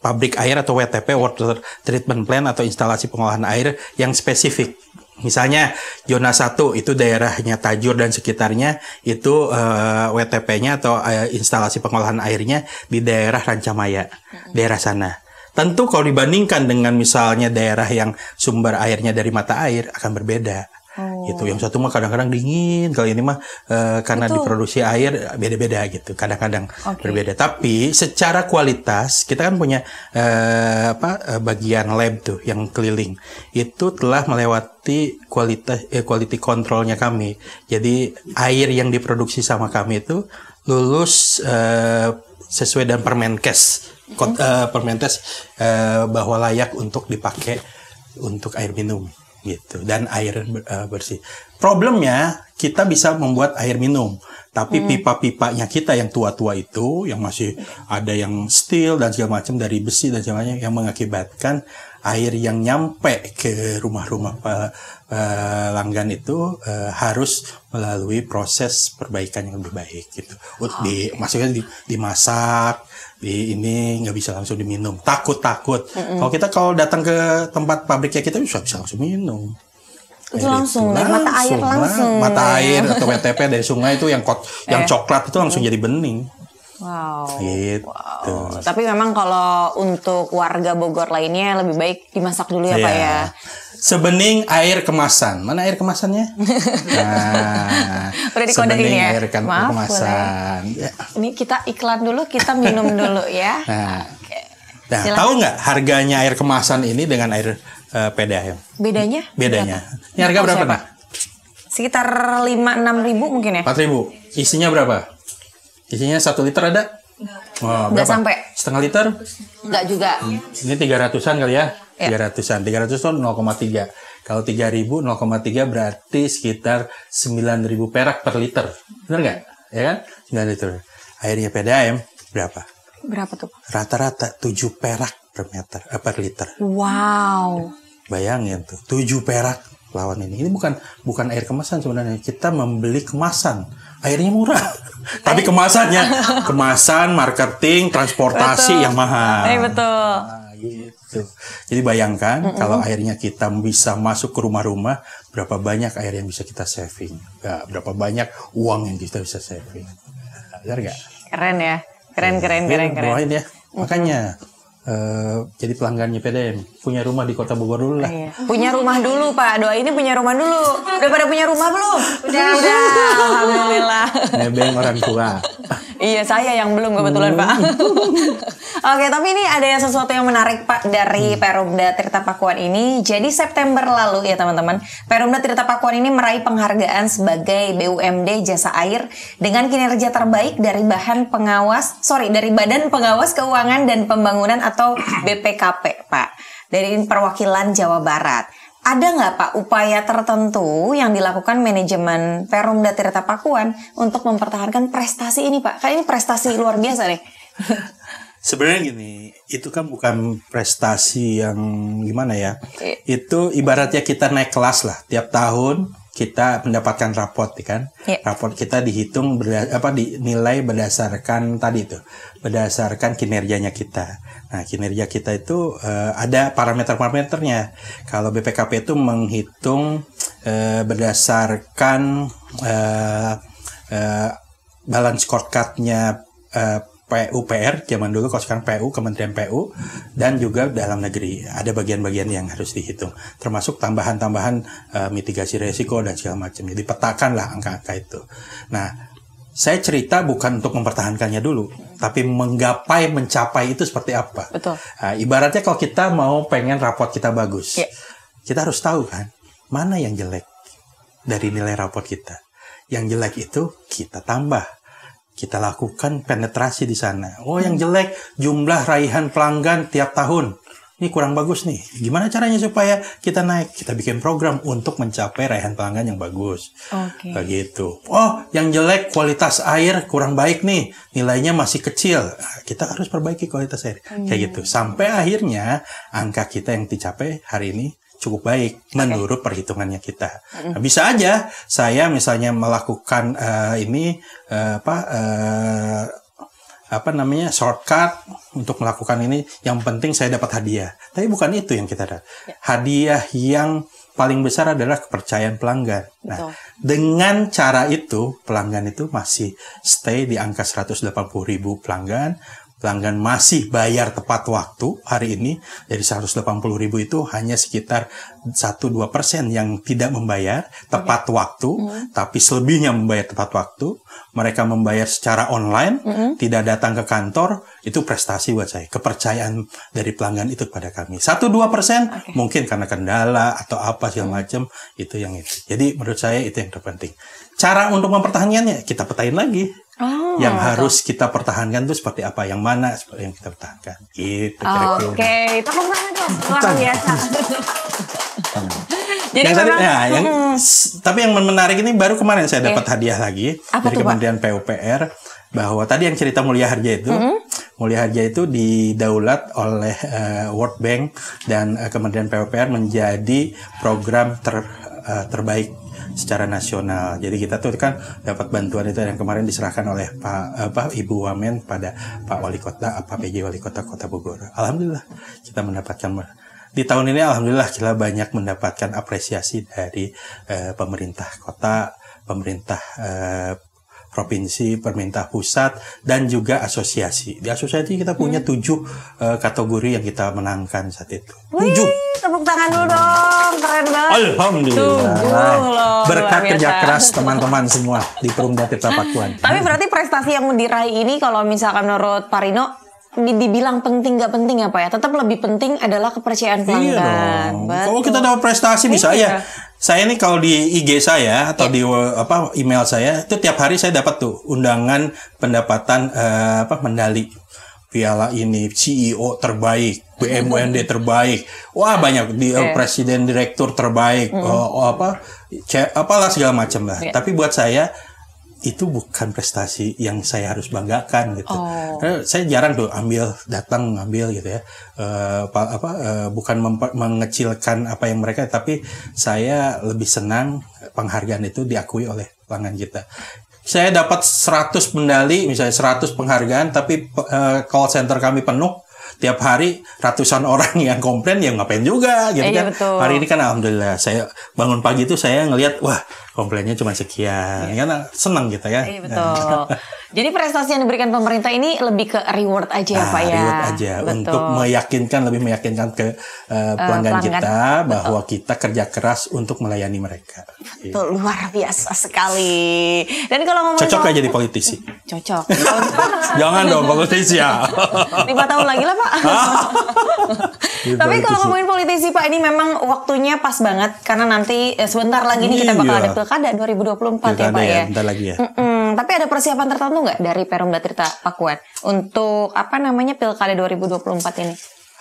pabrik air atau WTP, Water Treatment Plant, atau instalasi pengolahan air yang spesifik. Misalnya zona 1 itu daerahnya Tajur dan sekitarnya, itu WTP-nya atau instalasi pengolahan airnya di daerah Rancamaya, daerah sana. Tentu kalau dibandingkan dengan misalnya daerah yang sumber airnya dari mata air akan berbeda. Gitu. Yang satu mah kadang-kadang dingin, kalau ini mah karena diproduksi air beda-beda gitu. Kadang-kadang berbeda. Tapi secara kualitas kita kan punya bagian lab tuh yang keliling. Itu telah melewati quality controlnya kami. Jadi air yang diproduksi sama kami itu lulus sesuai dengan Permenkes. Permenkes bahwa layak untuk dipakai untuk air minum. Gitu, dan air bersih. Problemnya kita bisa membuat air minum, tapi pipa-pipanya kita yang tua-tua itu, yang masih ada yang steel dan segala macam dari besi dan semuanya, yang mengakibatkan air yang nyampe ke rumah-rumah pelanggan itu harus melalui proses perbaikan yang lebih baik gitu. Maksudnya dimasak, ini nggak bisa langsung diminum, takut. Kalau kita datang ke tempat pabriknya kita bisa langsung minum. Itu langsung dari mata air langsung. Mata air atau WTP dari sungai itu yang coklat itu langsung jadi bening. Wow. Gitu. Wow. Tapi memang kalau untuk warga Bogor lainnya lebih baik dimasak dulu ya Pak ya. Sebening air kemasan. Mana air kemasannya? Nah, udah dikodein ya. Air kemasan. Ya. Ini kita iklan dulu, kita minum dulu ya. Nah, tahu nggak harganya air kemasan ini dengan air PDAM? Bedanya? Ini harga berapa nih? Sekitar 5-6 ribu mungkin ya? 4 ribu. Isinya berapa? Isinya 1 liter ada? Nggak sampai. Setengah liter? Nggak juga. Ini 300-an kali ya? 300-an. 300 itu 0,3. Kalau 3.000, 0,3 berarti sekitar 9.000 perak per liter. Benar nggak? Ya kan? 9 liter. Airnya PDAM berapa? Berapa tuh? Rata-rata 7 perak per liter. Wow. Bayangin tuh, 7 perak lawan ini. Ini bukan air kemasan sebenarnya. Kita membeli kemasan. Airnya murah. Tapi kemasan, marketing, transportasi yang mahal. Betul. Nah, gitu. Jadi bayangkan kalau airnya kita bisa masuk ke rumah-rumah, berapa banyak air yang bisa kita saving. Berapa banyak uang yang kita bisa saving. Benar nggak? Keren ya. Keren. Doain ya. Makanya jadi pelanggannya PDAM, punya rumah di Kota Bogor dulu lah. Punya rumah dulu Pak, doa ini punya rumah dulu. Udah pada punya rumah belum? Udah, alhamdulillah. Nebeng orang tua. Iya, saya yang belum kebetulan Pak. Oke, tapi ini ada sesuatu yang menarik Pak dari Perumda Tirta Pakuan ini. Jadi September lalu ya teman-teman, Perumda Tirta Pakuan ini meraih penghargaan sebagai BUMD Jasa Air dengan kinerja terbaik dari Badan Pengawas Keuangan dan Pembangunan atau BPKP Pak, dari perwakilan Jawa Barat. Ada nggak Pak upaya tertentu yang dilakukan manajemen Perumda Tirta Pakuan untuk mempertahankan prestasi ini Pak? Kan ini prestasi luar biasa nih. Sebenarnya gini, itu kan bukan prestasi yang gimana ya. Itu ibaratnya kita naik kelas lah. Tiap tahun kita mendapatkan raport, kan? Raport kita dihitung dinilai berdasarkan berdasarkan kinerjanya kita. Nah, kinerja kita itu ada parameter-parameternya. Kalau BPKP itu menghitung berdasarkan balance scorecard-nya PUPR zaman dulu, kalau sekarang PU, Kementerian PU, dan juga dalam negeri. Ada bagian-bagian yang harus dihitung, termasuk tambahan-tambahan mitigasi resiko dan segala macam. Jadi petakanlah angka-angka itu. Nah, saya cerita bukan untuk mempertahankannya dulu, tapi mencapai itu seperti apa. Betul. Nah, ibaratnya kalau kita mau pengen raport kita bagus, kita harus tahu kan, mana yang jelek dari nilai raport kita. Yang jelek itu kita tambah. Kita lakukan penetrasi di sana. Oh, yang jelek jumlah raihan pelanggan tiap tahun. Ini kurang bagus nih. Gimana caranya supaya kita naik? Kita bikin program untuk mencapai raihan pelanggan yang bagus. Begitu. Oh, yang jelek kualitas air kurang baik nih. Nilainya masih kecil. Nah, kita harus perbaiki kualitas air. Kayak gitu. Sampai akhirnya angka kita yang dicapai hari ini cukup baik menurut perhitungannya kita. Nah, bisa aja saya misalnya melakukan shortcut untuk melakukan ini, yang penting saya dapat hadiah. Tapi bukan itu yang kita dapat. Hadiah yang paling besar adalah kepercayaan pelanggan. Nah, dengan cara itu pelanggan itu masih stay di angka 180.000 pelanggan. Pelanggan masih bayar tepat waktu hari ini. Dari 180.000 itu hanya sekitar 1-2% yang tidak membayar tepat waktu, tapi selebihnya membayar tepat waktu. Mereka membayar secara online, tidak datang ke kantor. Itu prestasi buat saya. Kepercayaan dari pelanggan itu kepada kami. 1-2% mungkin karena kendala atau apa segala macam, itu yang itu. Jadi menurut saya itu yang terpenting. Cara untuk mempertahankannya kita petain lagi. Yang harus kita pertahankan itu seperti apa, yang mana yang kita pertahankan. Itu kira-kira. Oke, tepuk tangan dong. Luar biasa. Jadi yang memang, tapi yang menarik ini baru kemarin saya dapat hadiah lagi dari Kementerian PUPR, bahwa tadi yang cerita Mulia Harja itu, Mulia Harja itu didaulat oleh World Bank dan Kementerian PUPR menjadi program terbaik secara nasional. Jadi kita tuh kan dapat bantuan itu yang kemarin diserahkan oleh Ibu Wamen pada Pak Wali Kota, PJ Wali Kota Kota Bogor. Alhamdulillah kita mendapatkan di tahun ini, alhamdulillah kita banyak mendapatkan apresiasi dari pemerintah kota, pemerintah provinsi, pemerintah pusat, dan juga asosiasi. Di asosiasi kita punya 7 kategori yang kita menangkan saat itu. 7. Tepuk tangan dulu dong, keren banget. Alhamdulillah. Berkat kerja keras teman-teman semua di Perumda Tirta Pakuan. Tapi berarti prestasi yang diraih ini kalau misalkan menurut Pak Rino, dibilang penting nggak penting apa ya? Tetap lebih penting adalah kepercayaan pelanggan. Kalau kita dapat prestasi bisa ya. Saya nih kalau di IG saya atau di email saya itu tiap hari saya dapat tuh undangan pendapatan medali. Piala ini CEO terbaik, BUMD terbaik. Wah, banyak presiden direktur terbaik, apalah segala macam lah. Tapi buat saya itu bukan prestasi yang saya harus banggakan gitu. Karena saya jarang tuh datang ngambil gitu ya. Bukan mengecilkan apa yang mereka, tapi saya lebih senang penghargaan itu diakui oleh pelanggan kita. Saya dapat 100 medali, misalnya 100 penghargaan, tapi call center kami penuh. Tiap hari ratusan orang yang komplain, ya ngapain juga gitu kan. Betul. Hari ini kan alhamdulillah saya bangun pagi itu saya ngelihat, wah komplainnya cuma sekian. Karena senang gitu ya. Betul. Jadi prestasi yang diberikan pemerintah ini lebih ke reward aja Pak ya. Reward aja. Betul. Untuk lebih meyakinkan ke pelanggan kita bahwa kita kerja keras untuk melayani mereka. Betul, luar biasa sekali. Dan kalau ngomongin cocok aja jadi politisi. Cocok. Jangan dong politisi ya. 5 tahun lagi lah Pak. Tapi kalau ngomongin politisi Pak, ini memang waktunya pas banget karena nanti sebentar lagi nih kita bakal ada pilkada 2024 ya Pak ya. Bentar lagi ya. Tapi ada persiapan tertentu nggak dari Perumda Tirta Pakuan untuk pilkada 2024 ini?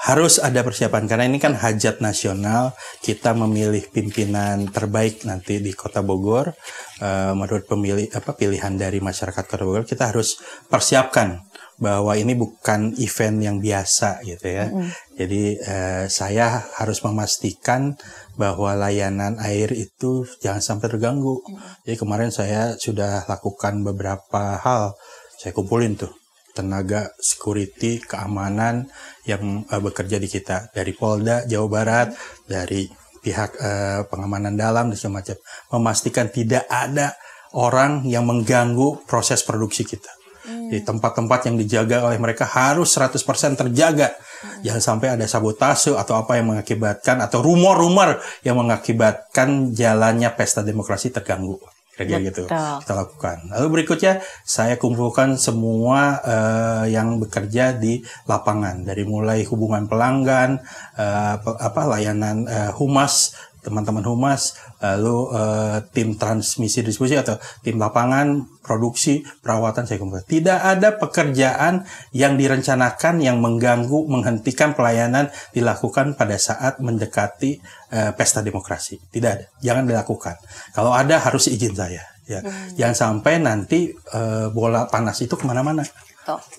Harus ada persiapan karena ini kan hajat nasional, kita memilih pimpinan terbaik nanti di Kota Bogor. Menurut pilihan dari masyarakat Kota Bogor, kita harus persiapkan bahwa ini bukan event yang biasa gitu ya. Jadi saya harus memastikan bahwa layanan air itu jangan sampai terganggu. Jadi kemarin saya sudah lakukan beberapa hal. Saya kumpulin tuh tenaga security, keamanan yang bekerja di kita. Dari Polda, Jawa Barat, dari pihak pengamanan dalam dan semacam. Memastikan tidak ada orang yang mengganggu proses produksi kita. Jadi tempat-tempat yang dijaga oleh mereka harus 100% terjaga. Jangan sampai ada sabotase atau apa yang mengakibatkan, atau rumor-rumor yang mengakibatkan jalannya pesta demokrasi terganggu. Kira-kira gitu kita lakukan. Lalu berikutnya saya kumpulkan semua yang bekerja di lapangan, dari mulai hubungan pelanggan, layanan humas, teman-teman humas, lalu tim transmisi distribusi atau tim lapangan, produksi, perawatan saya kumpulkan. Tidak ada pekerjaan yang direncanakan yang mengganggu, menghentikan pelayanan dilakukan pada saat mendekati pesta demokrasi. Tidak ada, jangan dilakukan. Kalau ada harus izin saya. Ya, jangan sampai nanti bola panas itu kemana-mana.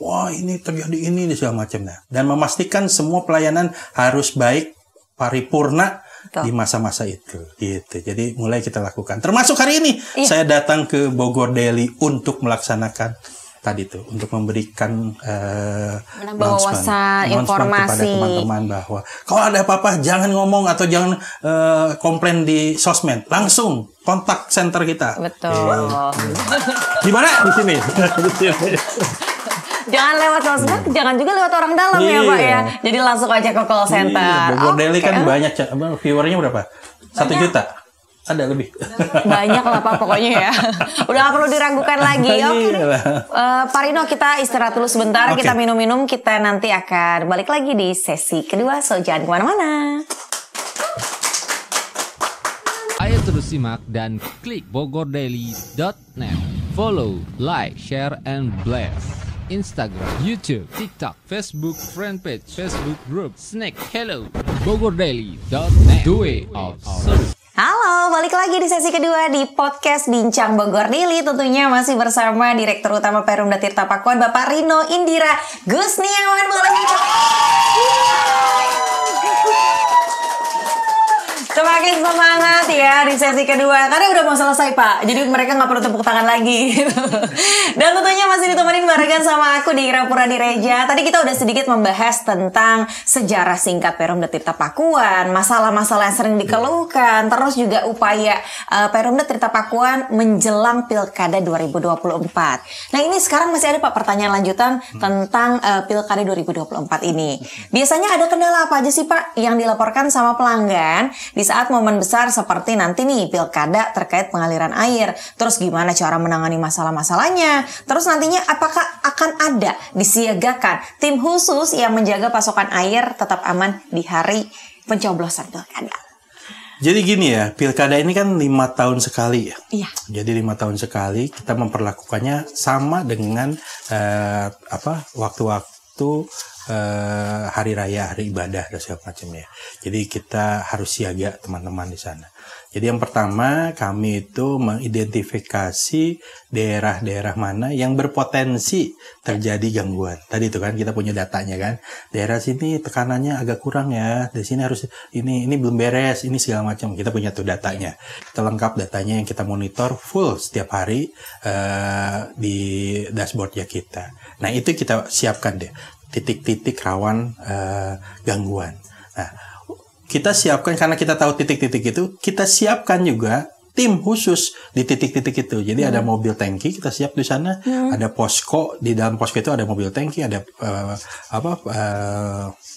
Wah, ini terjadi ini segala macamnya. Dan memastikan semua pelayanan harus baik, paripurna di masa-masa itu. Gitu. Jadi mulai kita lakukan. Termasuk hari ini saya datang ke Bogor Daily untuk melaksanakan tadi itu, untuk memberikan menambah wawasan, informasi kepada teman-teman bahwa kalau ada apa-apa jangan ngomong atau jangan komplain di sosmed, langsung kontak center kita. Betul. Di mana? Di sini. Jangan lewat sosmed, jangan juga lewat orang dalam ya Pak ya. Jadi langsung aja ke call center. Bogor Daily kan banyak, viewernya berapa? 1 juta? Ada lebih. Banyak lah Pak pokoknya ya. Udah gak perlu diragukan lagi. Oke. Pak Rino, kita istirahat dulu sebentar. Kita minum-minum. Kita nanti akan balik lagi di sesi kedua. So jangan kemana-mana. Ayo terus simak dan klik bogordaily.net. Follow, like, share, and blast. Instagram, YouTube, TikTok, Facebook, Fanpage, Facebook Group, Snack, Hello, bogordaily.net. The way of service. Halo, balik lagi di sesi kedua di podcast Bincang Bogor Daily. Tentunya masih bersama Direktur Utama Perumda Tirta Pakuan, Bapak Rino Indira Gusniawan. Semakin semangat ya di sesi kedua, karena udah mau selesai Pak. Jadi mereka nggak perlu tepuk tangan lagi gitu. Dan tentunya masih ditemenin barengan sama aku di Rapura Direja. Tadi kita udah sedikit membahas tentang sejarah singkat Perumda Tirta Pakuan, masalah-masalah yang sering dikeluhkan, terus juga upaya Perumda Tirta Pakuan menjelang Pilkada 2024. Nah ini sekarang masih ada Pak pertanyaan lanjutan tentang Pilkada 2024 ini. Biasanya ada kendala apa aja sih Pak yang dilaporkan sama pelanggan di saat momen besar seperti nanti nih pilkada terkait pengaliran air, terus gimana cara menangani masalah-masalahnya, terus nantinya apakah akan ada disiagakan tim khusus yang menjaga pasokan air tetap aman di hari pencoblosan pilkada. Jadi gini ya, pilkada ini kan 5 tahun sekali ya. Iya. Jadi 5 tahun sekali kita memperlakukannya sama dengan waktu-waktu hari raya, hari ibadah dan segala macamnya. Jadi kita harus siaga teman-teman di sana. Jadi yang pertama kami itu mengidentifikasi daerah-daerah mana yang berpotensi terjadi gangguan. Tadi itu kan kita punya datanya kan. Daerah sini tekanannya agak kurang ya. Di sini harus ini belum beres, ini segala macam. Kita punya tuh datanya. Kita lengkap datanya yang kita monitor full setiap hari di dashboardnya kita. Nah itu kita siapkan deh. Titik-titik rawan gangguan. Nah, kita siapkan karena kita tahu titik-titik itu, kita siapkan juga tim khusus di titik-titik itu. Jadi ada mobil tangki kita siap di sana, ada posko, di dalam posko itu ada mobil tangki, ada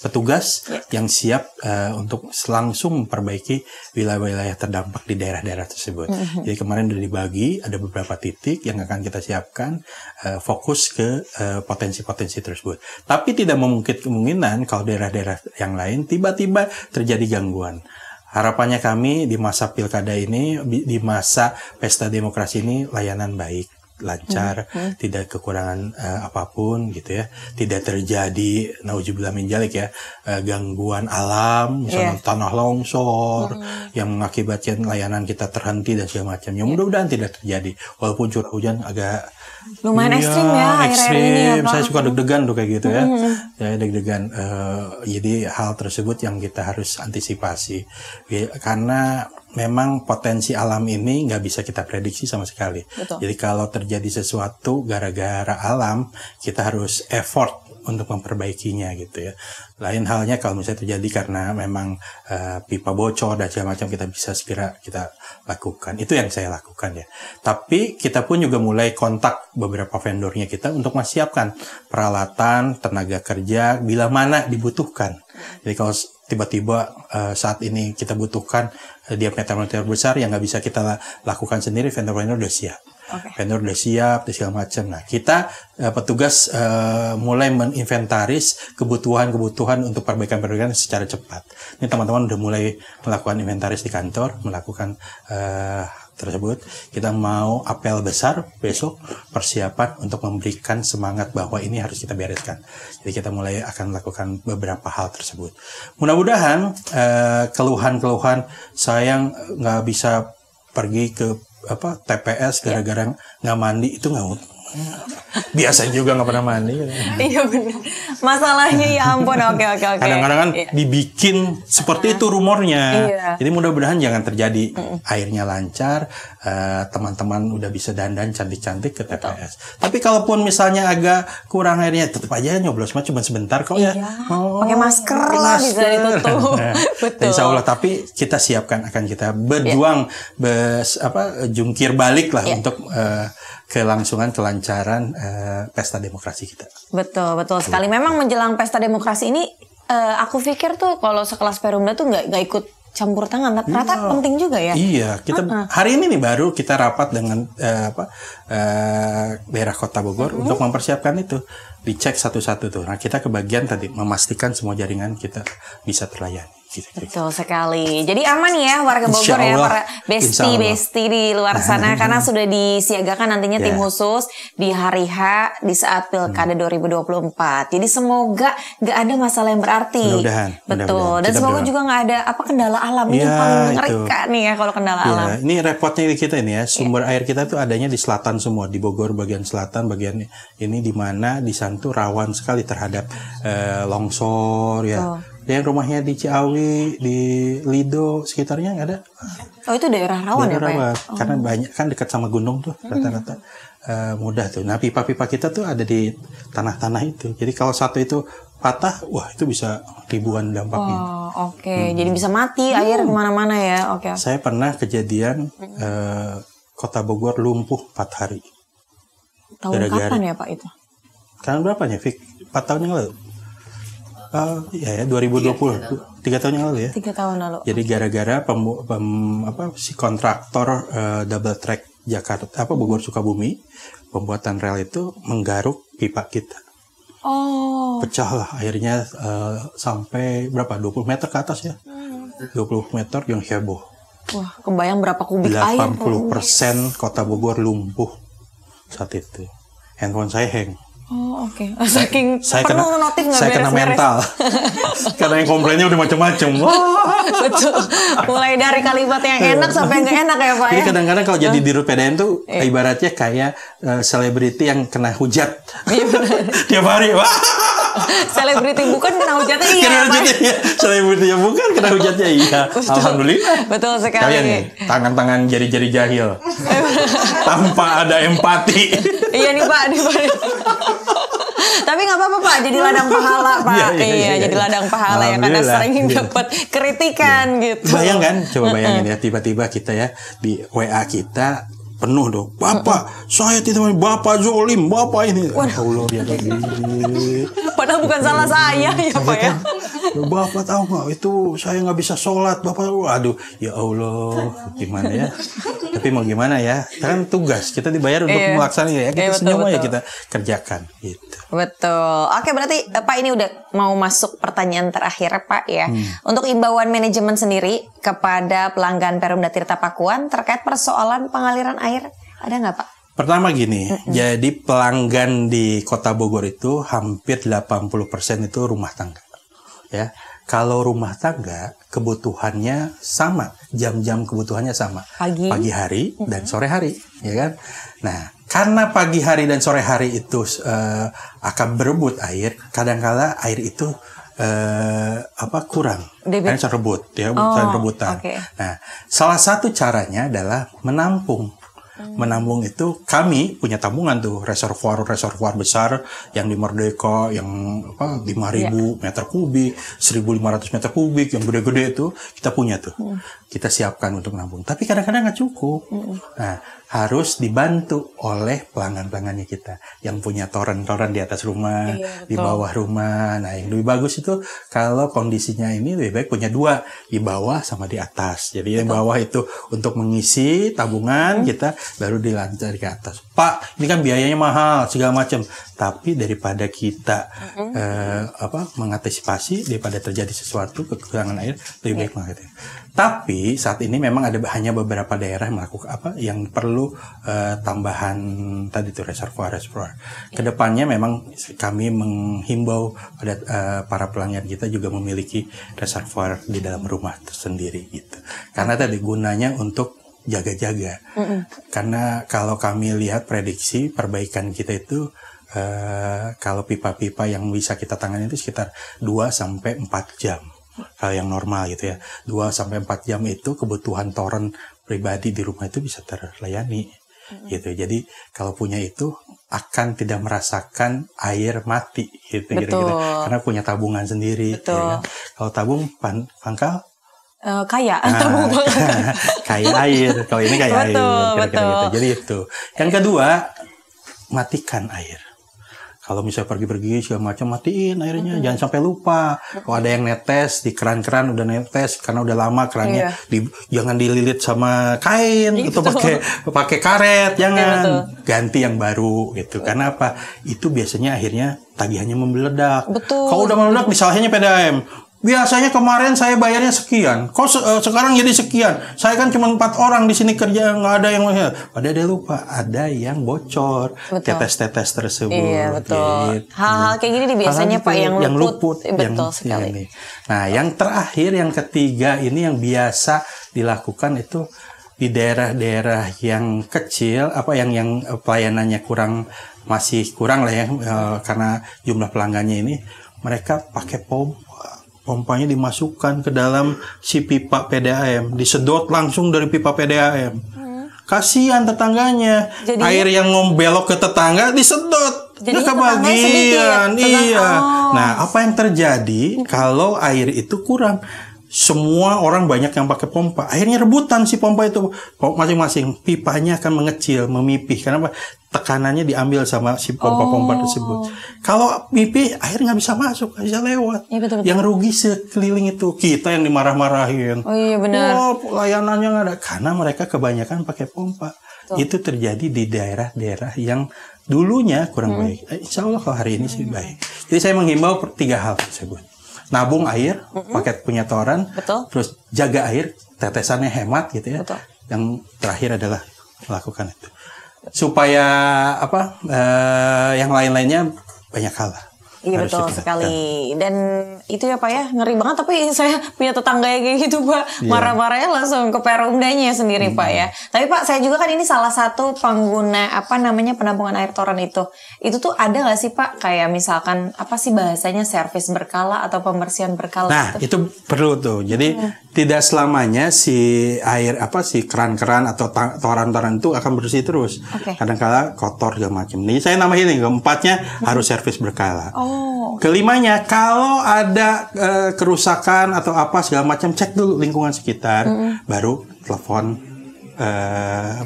petugas yang siap untuk langsung memperbaiki wilayah-wilayah terdampak di daerah-daerah tersebut. Jadi kemarin sudah dibagi, ada beberapa titik yang akan kita siapkan fokus ke potensi-potensi tersebut. Tapi tidak memungkinkan kemungkinan kalau daerah-daerah yang lain tiba-tiba terjadi gangguan. Harapannya kami di masa pilkada ini, di masa pesta demokrasi ini layanan baik, lancar, tidak kekurangan apapun gitu ya, tidak terjadi nauzubillah min dzalik ya, gangguan alam, misalnya tanah longsor yang mengakibatkan layanan kita terhenti dan segala macamnya. Mudah-mudahan tidak terjadi, walaupun curah hujan agak lumayan ekstrim ya akhir-akhir ini ya Pak. Saya suka deg-degan tuh kayak gitu ya. Saya deg-degan. Jadi hal tersebut yang kita harus antisipasi. Karena memang potensi alam ini nggak bisa kita prediksi sama sekali. Betul. Jadi kalau terjadi sesuatu gara-gara alam, kita harus effort untuk memperbaikinya gitu ya. Lain halnya kalau misalnya terjadi karena memang pipa bocor dan segala macam, kita bisa segera kita lakukan. Itu yang saya lakukan ya. Tapi kita pun juga mulai kontak beberapa vendornya kita untuk menyiapkan peralatan, tenaga kerja bila mana dibutuhkan. Jadi kalau tiba-tiba saat ini kita butuhkan diameter besar yang nggak bisa kita lakukan sendiri, vendor-vendor udah siap. Vendor udah siap, segala macam. Nah, kita petugas mulai meninventaris kebutuhan untuk perbaikan-perbaikan secara cepat. Ini teman-teman udah mulai melakukan inventaris di kantor, melakukan tersebut. Kita mau apel besar besok, persiapan untuk memberikan semangat bahwa ini harus kita bereskan. Jadi kita mulai akan melakukan beberapa hal tersebut. Mudah-mudahan keluhan-keluhan saya nggak bisa pergi ke TPS gara-gara nggak mandi itu nggak. Biasa juga nggak pernah mandi. Iya benar. Masalahnya ya ampun. Oke. Kadang-kadang kan dibikin seperti itu rumornya. Iya. Jadi mudah-mudahan jangan terjadi. Airnya lancar, teman-teman udah bisa dandan cantik-cantik ke TPS. Betul. Tapi kalaupun misalnya agak kurang airnya, tetap aja nyoblos mah cuma sebentar kok ya. Pakai masker lah bisa ditutup. Betul. Insya Allah. Tapi kita siapkan, akan kita berjuang, jungkir balik lah untuk kelangsungan, kelancaran pesta demokrasi kita. Betul sekali. Memang menjelang pesta demokrasi ini, aku pikir tuh kalau sekelas Perumda tuh nggak ikut campur tangan, tapi ternyata penting juga ya. Iya, kita hari ini nih baru kita rapat dengan daerah Kota Bogor untuk mempersiapkan itu, dicek satu-satu tuh. Nah, kita kebagian tadi memastikan semua jaringan kita bisa terlayani. Betul sekali. Jadi aman ya warga Bogor ya, para besti di luar sana karena sudah disiagakan nantinya tim khusus di hari H di saat Pilkada 2024. Jadi semoga nggak ada masalah yang berarti. Mudah-mudahan. Betul. Dan semoga juga nggak ada kendala alam. Ini paling mengerikan nih ya kalau kendala alam. Ini repotnya kita ini ya, sumber air kita tuh adanya di selatan semua, di Bogor bagian selatan, bagian ini di mana di sana tuh rawan sekali terhadap longsor ya. Yang rumahnya di Ciawi, di Lido, sekitarnya nggak ada. Oh itu daerah rawan ya Pak ya? Karena banyak kan dekat sama gunung tuh, rata-rata mudah tuh. Nah pipa-pipa kita tuh ada di tanah-tanah itu. Jadi kalau satu itu patah, wah itu bisa ribuan dampaknya. Oh oke. Jadi bisa mati air kemana-mana ya. Oke. Saya pernah kejadian Kota Bogor lumpuh 4 hari. Tahun kapan ya Pak itu? Tahun berapa ya, Fik? 4 tahun yang lalu? 2020, 3 tahun yang lalu ya. 3 tahun lalu. Jadi gara-gara si kontraktor double track Jakarta Bogor Sukabumi pembuatan rel itu menggaruk pipa kita. Oh. Pecah lah akhirnya sampai berapa? 20 meter ke atas ya. 20 meter yang heboh. Wah, kebayang berapa kubik air. 80% Kota Bogor lumpuh saat itu. Handphone saya hang. Oh oke. Saking saya penuh kena, notif nggak saya kena mental. Karena yang komplainnya udah macam-macam. Betul. Mulai dari kalimat yang enak sampai nggak enak ya Pak ya. Jadi kadang-kadang kalau jadi dirut PDN tuh ibaratnya kayak selebriti yang kena hujat. Tiap hari. Wah. Selebriti bukan kena hujatnya iya. Kena hujatnya iya. Selebriti yang bukan kena hujatnya iya. Alhamdulillah. Betul sekali. Kalian nih tangan-tangan jari-jari jahil. Tanpa ada empati. Iya nih Pak. Tapi nggak apa-apa Pak, jadi ladang pahala Pak. Iya, jadi ladang pahala ya karena sering dapat kritikan gitu. Bayangkan, coba bayangin ya, tiba-tiba kita ya di WA kita penuh dong. Bapak, saya tidak Bapak zolim, Bapak ini. Allah ya begini. Padahal bukan salah saya ya Pak ya. Bapak tahu nggak itu saya nggak bisa sholat Bapak, aduh ya Allah gimana ya, tapi mau gimana ya, kan tugas kita dibayar untuk melaksanakan ya, kita senyum aja kita kerjakan gitu. Betul. Oke berarti Pak ini udah mau masuk pertanyaan terakhir Pak ya. Untuk imbauan manajemen sendiri kepada pelanggan Perumda Tirta Pakuan terkait persoalan pengaliran air ada nggak Pak? Pertama gini, jadi pelanggan di Kota Bogor itu hampir 80% itu rumah tangga. Ya, kalau rumah tangga kebutuhannya sama, jam-jam kebutuhannya sama, pagi hari dan sore hari, ya kan? Nah, karena pagi hari dan sore hari itu akan berebut air, kadang-kala air itu kurang, Debit. karena rebut ya, saling rebutan. Okay. Nah, salah satu caranya adalah menampung. Menampung itu kami punya tabungan tuh, reservoir besar yang di Merdeka yang 5.000 meter kubik, 1.500 meter kubik yang gede-gede itu kita punya tuh. Kita siapkan untuk nampung. Tapi kadang-kadang nggak cukup. Nah, harus dibantu oleh pelanggan-pelanggannya kita yang punya toren-toren di atas rumah, di bawah rumah. Nah, yang lebih bagus itu kalau kondisinya ini lebih baik punya 2, di bawah sama di atas. Jadi yang bawah itu untuk mengisi tabungan kita, baru dilancar ke atas. Pak, ini kan biayanya mahal segala macam. Tapi daripada kita mengantisipasi daripada terjadi sesuatu kekurangan air, lebih baik mengatur. Tapi saat ini memang ada hanya beberapa daerah melakukan yang perlu tambahan tadi itu reservoir. Kedepannya memang kami menghimbau pada para pelanggan kita juga memiliki reservoir di dalam rumah tersendiri gitu. Karena tadi gunanya untuk jaga-jaga. Karena kalau kami lihat prediksi perbaikan kita itu kalau pipa-pipa yang bisa kita tangani itu sekitar 2-4 jam. Kalau yang normal gitu ya, 2-4 jam itu kebutuhan toren pribadi di rumah itu bisa terlayani gitu. Jadi kalau punya itu akan tidak merasakan air mati gitu kira-kira, karena punya tabungan sendiri. Ya kan? Kalau tabung pangkal kaya, kaya air. Kalau ini kaya air, kira-kira gitu. Jadi itu. Yang kedua, matikan air. Kalau misalnya pergi-pergi segala macam, matiin airnya. Jangan sampai lupa. Kalau ada yang netes di keran-keran udah netes karena udah lama kerannya, jangan dililit sama kain atau pakai karet, jangan. Ganti yang baru gitu. Karena apa? Itu biasanya akhirnya tagihannya membeledak. Kalau udah membeledak disalahinnya PDAM. Biasanya kemarin saya bayarnya sekian, kok sekarang jadi sekian. Saya kan cuma 4 orang di sini kerja, nggak ada yang padahal dia lupa ada yang bocor, tetes-tetes tersebut. Iya, betul. Gitu. Hal-hal kayak gini biasanya Pak yang luput. Betul sekali. Nah, yang terakhir, yang ketiga ini yang biasa dilakukan itu di daerah-daerah yang kecil, yang pelayanannya masih kurang lah ya, karena jumlah pelanggannya ini, mereka pakai pompanya dimasukkan ke dalam si pipa PDAM, disedot langsung dari pipa PDAM. Kasihan tetangganya. Jadi, air yang belok ke tetangga disedot. Jadi kebagian. Iya. Nah, apa yang terjadi kalau air itu kurang? Semua orang banyak yang pakai pompa. Akhirnya rebutan si pompa itu. Masing-masing pipanya akan mengecil, memipih. Karena tekanannya diambil sama si pompa-pompa tersebut. Kalau mipih, air nggak bisa masuk, nggak bisa lewat. Ya, betul. Yang rugi sekeliling itu. Kita yang dimarah-marahin. Oh iya benar. Pelayanannya nggak ada. Karena mereka kebanyakan pakai pompa. Itu terjadi di daerah-daerah yang dulunya kurang baik. Insya Allah kalau hari ini sih baik. Jadi saya menghimbau 3 hal tersebut. Nabung air, pakai punya toren, terus jaga air, tetesannya hemat gitu ya. Yang terakhir adalah melakukan itu. Supaya yang lain-lainnya banyak hal lah. Iya betul sekali. Dan itu ya Pak ya, ngeri banget. Tapi saya punya tetangga kayak gitu Pak, marah-marahnya langsung ke perumdanya sendiri Pak ya. Tapi Pak, saya juga kan ini salah satu pengguna penampungan air toren itu. Itu tuh ada nggak sih Pak kayak misalkan bahasanya servis berkala atau pembersihan berkala? Nah itu perlu tuh. Jadi tidak selamanya si air si keran-keran atau toran-toran itu akan bersih terus. Kadang-kala kotor segala macam. Nih saya nambahin nih, keempatnya harus servis berkala. Kelimanya, kalau ada kerusakan atau segala macam, cek dulu lingkungan sekitar, baru telepon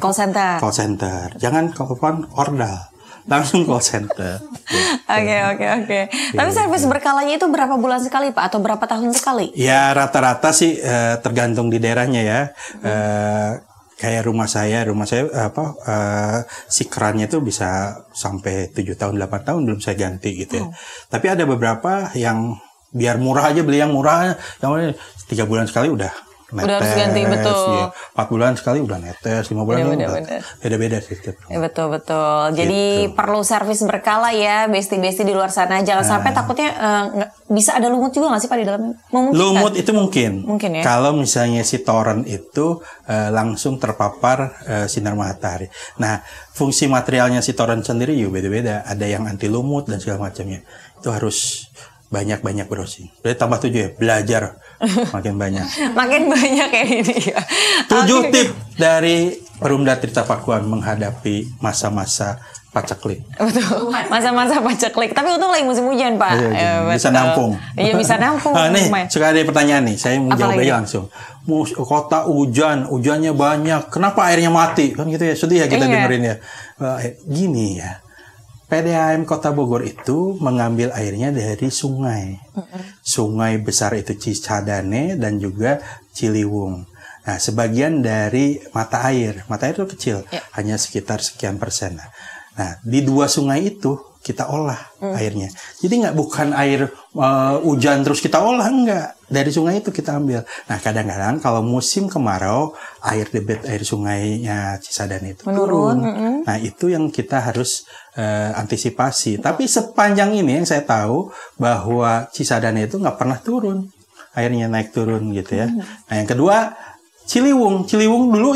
call center. Jangan telepon ordal, langsung call center. Oke. Tapi servis berkalanya itu berapa bulan sekali Pak atau berapa tahun sekali? Ya rata-rata sih tergantung di daerahnya ya. Kayak rumah saya si kerannya itu bisa sampai 7 tahun 8 tahun belum saya ganti gitu ya. Tapi ada beberapa yang biar murah aja, beli yang murah, yang 3 bulan sekali udah netes. Udah harus ganti, betul. Ya, 4 bulan sekali udah netes, 5 bulan udah beda-beda sih. Betul. Jadi perlu servis berkala ya, besti-besti di luar sana. Jangan sampai takutnya bisa ada lumut juga nggak sih Pak di dalamnya? Lumut itu mungkin ya. Kalau misalnya si toren itu langsung terpapar sinar matahari. Nah, fungsi materialnya si toren sendiri juga beda-beda. Ada yang anti lumut dan segala macamnya. Itu harus banyak-banyak browsing. Berarti tambah 7 ya, belajar makin banyak. Makin banyak kayak ini ya. 7 tip dari Perumda Tirta Pakuan menghadapi masa-masa paceklik. Betul. Masa-masa paceklik. Tapi untung lagi musim hujan, Pak. Bisa nampung. Iya, bisa nampung. Nih, sekarang ada pertanyaan nih. Saya mau jawab aja langsung. Kota hujannya banyak. Kenapa airnya mati? Kan gitu ya. Sedih ya kita dengerin ya. Gini ya. PDAM Kota Bogor itu mengambil airnya dari sungai. Sungai besar itu Cisadane dan juga Ciliwung. Nah, sebagian dari mata air itu kecil, hanya sekitar sekian persen. Nah, di 2 sungai itu kita olah airnya. Jadi bukan air hujan terus kita olah, enggak. Dari sungai itu kita ambil. Nah, kadang-kadang kalau musim kemarau, debit air sungainya Cisadane itu turun. Nah, itu yang kita harus antisipasi. Tapi sepanjang ini yang saya tahu bahwa Cisadane itu nggak pernah turun. Airnya naik turun gitu ya. Nah, yang kedua, Ciliwung dulu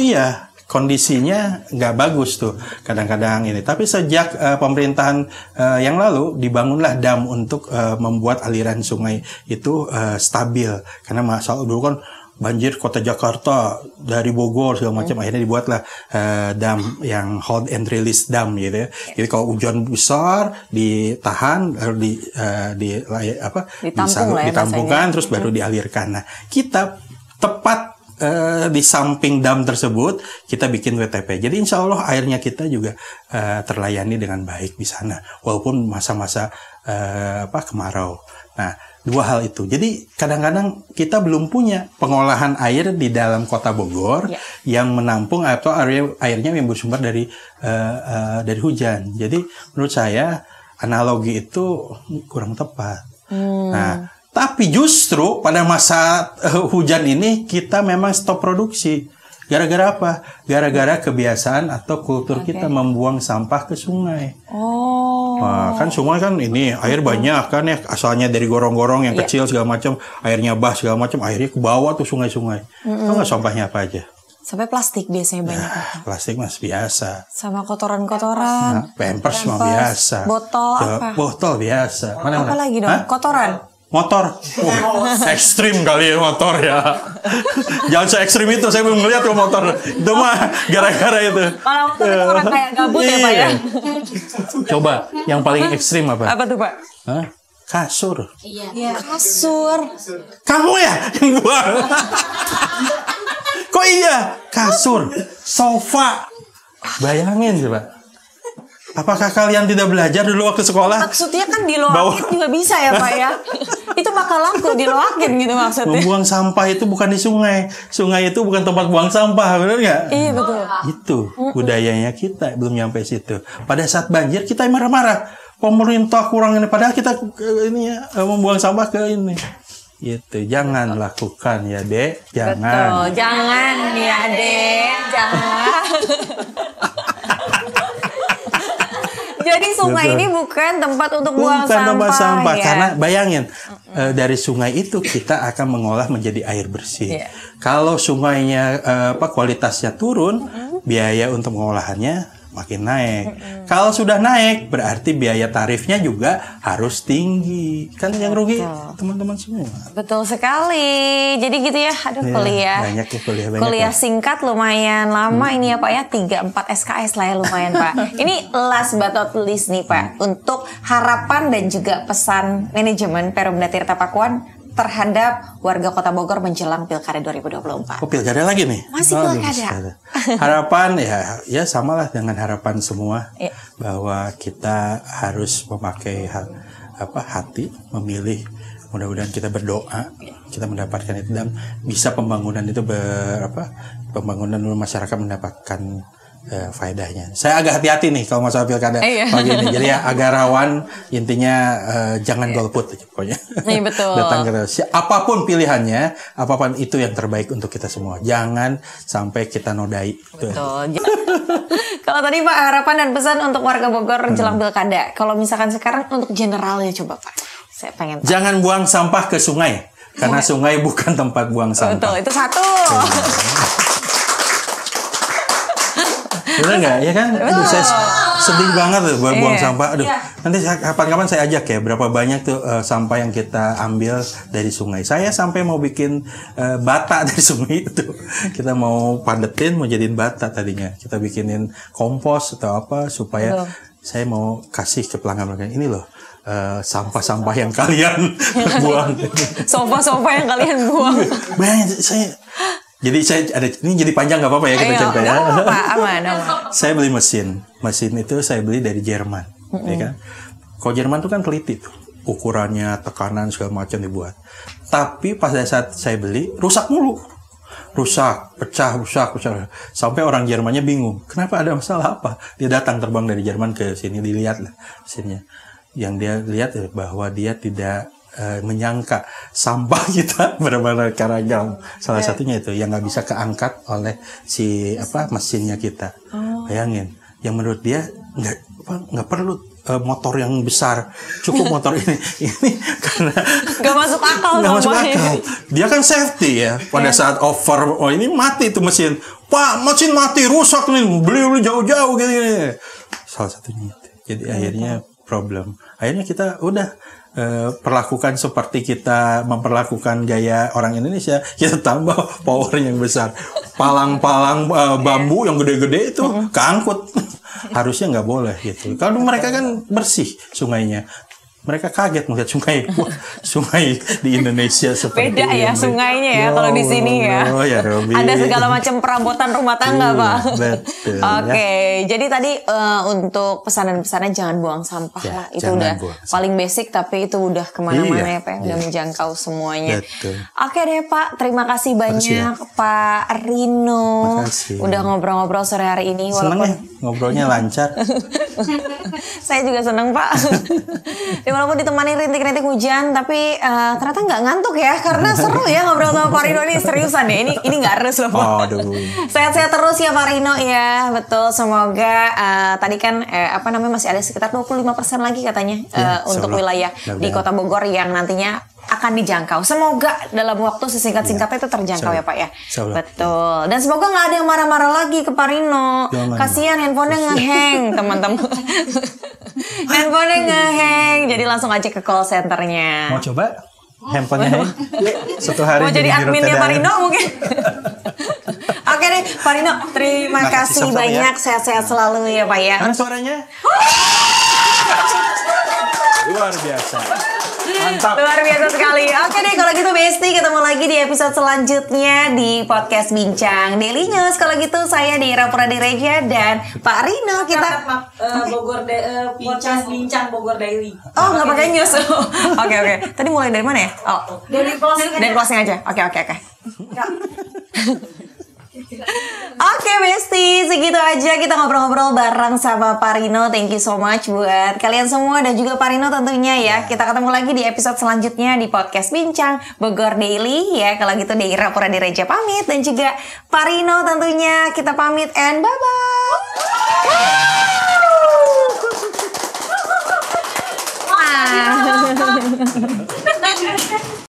kondisinya nggak bagus tuh kadang-kadang ini. Tapi sejak pemerintahan yang lalu dibangunlah dam untuk membuat aliran sungai itu stabil. Karena masalah dulu kan banjir kota Jakarta dari Bogor segala macam, akhirnya dibuatlah dam yang hold and release dam gitu ya. Jadi kalau hujan besar ditahan lalu ditampungkan terus baru dialirkan. Nah, kita tepat di samping dam tersebut kita bikin WTP. Jadi insya Allah airnya kita juga terlayani dengan baik di sana, walaupun masa-masa kemarau. Nah, 2 hal itu. Jadi kadang-kadang kita belum punya pengolahan air di dalam Kota Bogor yang menampung atau airnya yang bersumber dari hujan. Jadi menurut saya analogi itu kurang tepat. Nah, tapi justru pada masa hujan ini kita memang stop produksi. Gara-gara apa? Gara-gara kebiasaan atau kultur kita membuang sampah ke sungai. Nah, kan sungai kan ini air banyak kan ya, asalnya dari gorong-gorong yang kecil segala macam, airnya bah segala macam, akhirnya ke bawah tuh sungai-sungai. Tahu nggak sampahnya apa aja? Sampai plastik biasanya banyak. Plastik mas biasa. Sama kotoran-kotoran. Pampers mah biasa. Botol biasa. Apa lagi dong? Kotoran. Motor, ekstrim kali ya motor ya. Jangan se-ekstrim itu, saya belum ngeliat tuh motor. Itu mah gara-gara itu. Kalau motor itu orang kayak gabut ya Pak ya. Coba, yang paling ekstrim apa? Apa tuh Pak? Kasur. Iya. Kasur. Kamu ya yang buang. Kok iya? Kasur, sofa. Bayangin coba. Apakah kalian tidak belajar dulu waktu sekolah? Maksudnya kan diloakin juga bisa ya Pak ya. Itu bakal laku diloakin gitu maksudnya. Membuang sampah itu bukan di sungai. Sungai itu bukan tempat buang sampah, benar nggak? Iya betul. Itu budayanya kita belum nyampe situ. Pada saat banjir kita marah-marah. Pemerintah kurang ini. Padahal kita membuang sampah ke ini. Itu jangan lakukan ya Dek. Jangan. Betul. Jangan ya Dek. Jangan. Jadi sungai ini bukan tempat untuk buang sampah. Bukan tempat sampah ya? Karena bayangin dari sungai itu kita akan mengolah menjadi air bersih. Kalau sungainya kualitasnya turun, biaya untuk pengolahannya makin naik. Kalau sudah naik, berarti biaya tarifnya juga harus tinggi. Kan yang rugi teman-teman semua. Betul sekali. Jadi gitu ya, kuliah. Banyak ya kuliah. Kuliah singkat lumayan lama ini ya Pak ya, 3-4 SKS lah ya lumayan Pak. Ini last but not least nih Pak, untuk harapan dan juga pesan manajemen Perumda Tirta Pakuan terhadap warga Kota Bogor menjelang Pilkada 2024. Oh, Pilkada lagi nih? Masih Pilkada. Harapan ya samalah dengan harapan semua, bahwa kita harus memakai hati, memilih. Mudah-mudahan kita berdoa, kita mendapatkan itu, dan bisa pembangunan itu pembangunan masyarakat mendapatkan faedahnya. Saya agak hati-hati nih kalau masalah pilkada pagi ini. Jadi ya agak rawan, intinya jangan golput pokoknya. Iya betul. Datang ke apapun pilihannya, apapun itu yang terbaik untuk kita semua. Jangan sampai kita nodai. Betul. Kalau tadi Pak harapan dan pesan untuk warga Bogor jelang pilkada. Kalau misalkan sekarang untuk generalnya coba Pak. Saya pengen tahu. Jangan buang sampah ke sungai. Karena sungai bukan tempat buang sampah. Betul, itu satu. Bener nggak? Ya kan? Aduh, saya sedih banget tuh buang sampah. Aduh, nanti kapan-kapan saya ajak ya berapa banyak tuh sampah yang kita ambil dari sungai. Saya sampai mau bikin bata dari sungai itu. Kita mau padetin, mau jadiin bata tadinya. Kita bikinin kompos atau apa supaya saya mau kasih ke pelanggan ini loh. Sampah-sampah yang kalian buang. Sampah-sampah yang kalian buang. Banyak jadi saya ada ini jadi panjang nggak apa-apa ya kita cerita ya. Aman. Saya beli mesin itu saya beli dari Jerman, ya kan? Kalau Jerman tuh kan teliti tuh, ukurannya, tekanan segala macam dibuat. Tapi pada saat saya beli rusak mulu. Rusak, pecah. Sampai orang Jermannya bingung. Kenapa, ada masalah apa? Dia datang terbang dari Jerman ke sini, dilihat lah mesinnya. Yang dia lihat bahwa dia tidak menyangka sampah kita benar-benar ragam. Salah satunya itu yang nggak bisa keangkat oleh si mesinnya kita. Bayangin, yang menurut dia nggak perlu motor yang besar, cukup motor ini karena nggak masuk akal. Dia kan safety ya. Pada saat over, ini mati tuh mesin. Pak, mesin mati, rusak nih, beli jauh-jauh gini. Salah satunya itu. Jadi akhirnya problem. Akhirnya kita udah perlakukan seperti kita memperlakukan gaya orang Indonesia, kita tambah power yang besar. Palang-palang bambu yang gede-gede itu keangkut. Harusnya nggak boleh gitu. Kalau mereka kan bersih sungainya. Mereka kaget melihat sungai. Wah, sungai di Indonesia seperti beda ya ini. Sungainya ya kalau di sini ya. Ada segala macam perabotan rumah tangga, Pak. Betul. Oke, jadi tadi untuk pesanan-pesanan jangan buang sampah ya, lah. Itu udah paling basic, tapi itu udah kemana-mana ya Pak, udah menjangkau semuanya. Betul. Oke deh Pak, terima kasih banyak Pak Rino. Udah ngobrol-ngobrol sore hari ini. Seneng ya ngobrolnya lancar. Saya juga seneng Pak. Walaupun ditemani rintik-rintik hujan, tapi ternyata nggak ngantuk ya, karena seru ya ngobrol sama Pak Rino ini. Seriusan deh, ini nggak harus loh Pak. Sehat-sehat terus ya Pak Rino ya, betul. Semoga tadi kan masih ada sekitar 25% lagi katanya untuk wilayah di Kota Bogor yang nantinya akan dijangkau. Semoga dalam waktu sesingkat-singkatnya itu terjangkau ya Pak ya. Betul. Dan semoga nggak ada yang marah-marah lagi ke Pak Rino. Kasihan handphonenya ngehang teman-teman. Handphonenya ngehang. Jadi langsung aja ke call centernya. Mau coba handphonenya hang? Satu hari mau jadi adminnya Pak Rino mungkin. Oke deh Pak Rino, terima kasih banyak. Sehat-sehat selalu ya Pak ya. Mana suaranya? Luar biasa. Mantap. Luar biasa sekali. Oke deh kalau gitu Besti, ketemu lagi di episode selanjutnya di podcast Bincang Daily News. Kalau gitu saya Dira Puradireja dan Pak Rino kita Bincang Bogor Daily. Oh nggak pakai news. Oke. Tadi mulai dari mana ya? Oh dari closing aja. Oke. Oke Besti, segitu aja kita ngobrol-ngobrol bareng sama Pak Rino. Thank you so much buat kalian semua dan juga Pak Rino tentunya ya. Kita ketemu lagi di episode selanjutnya di podcast Bincang Bogor Daily ya. Kalau gitu Dira Puradireja pamit dan juga Pak Rino tentunya kita pamit and bye-bye.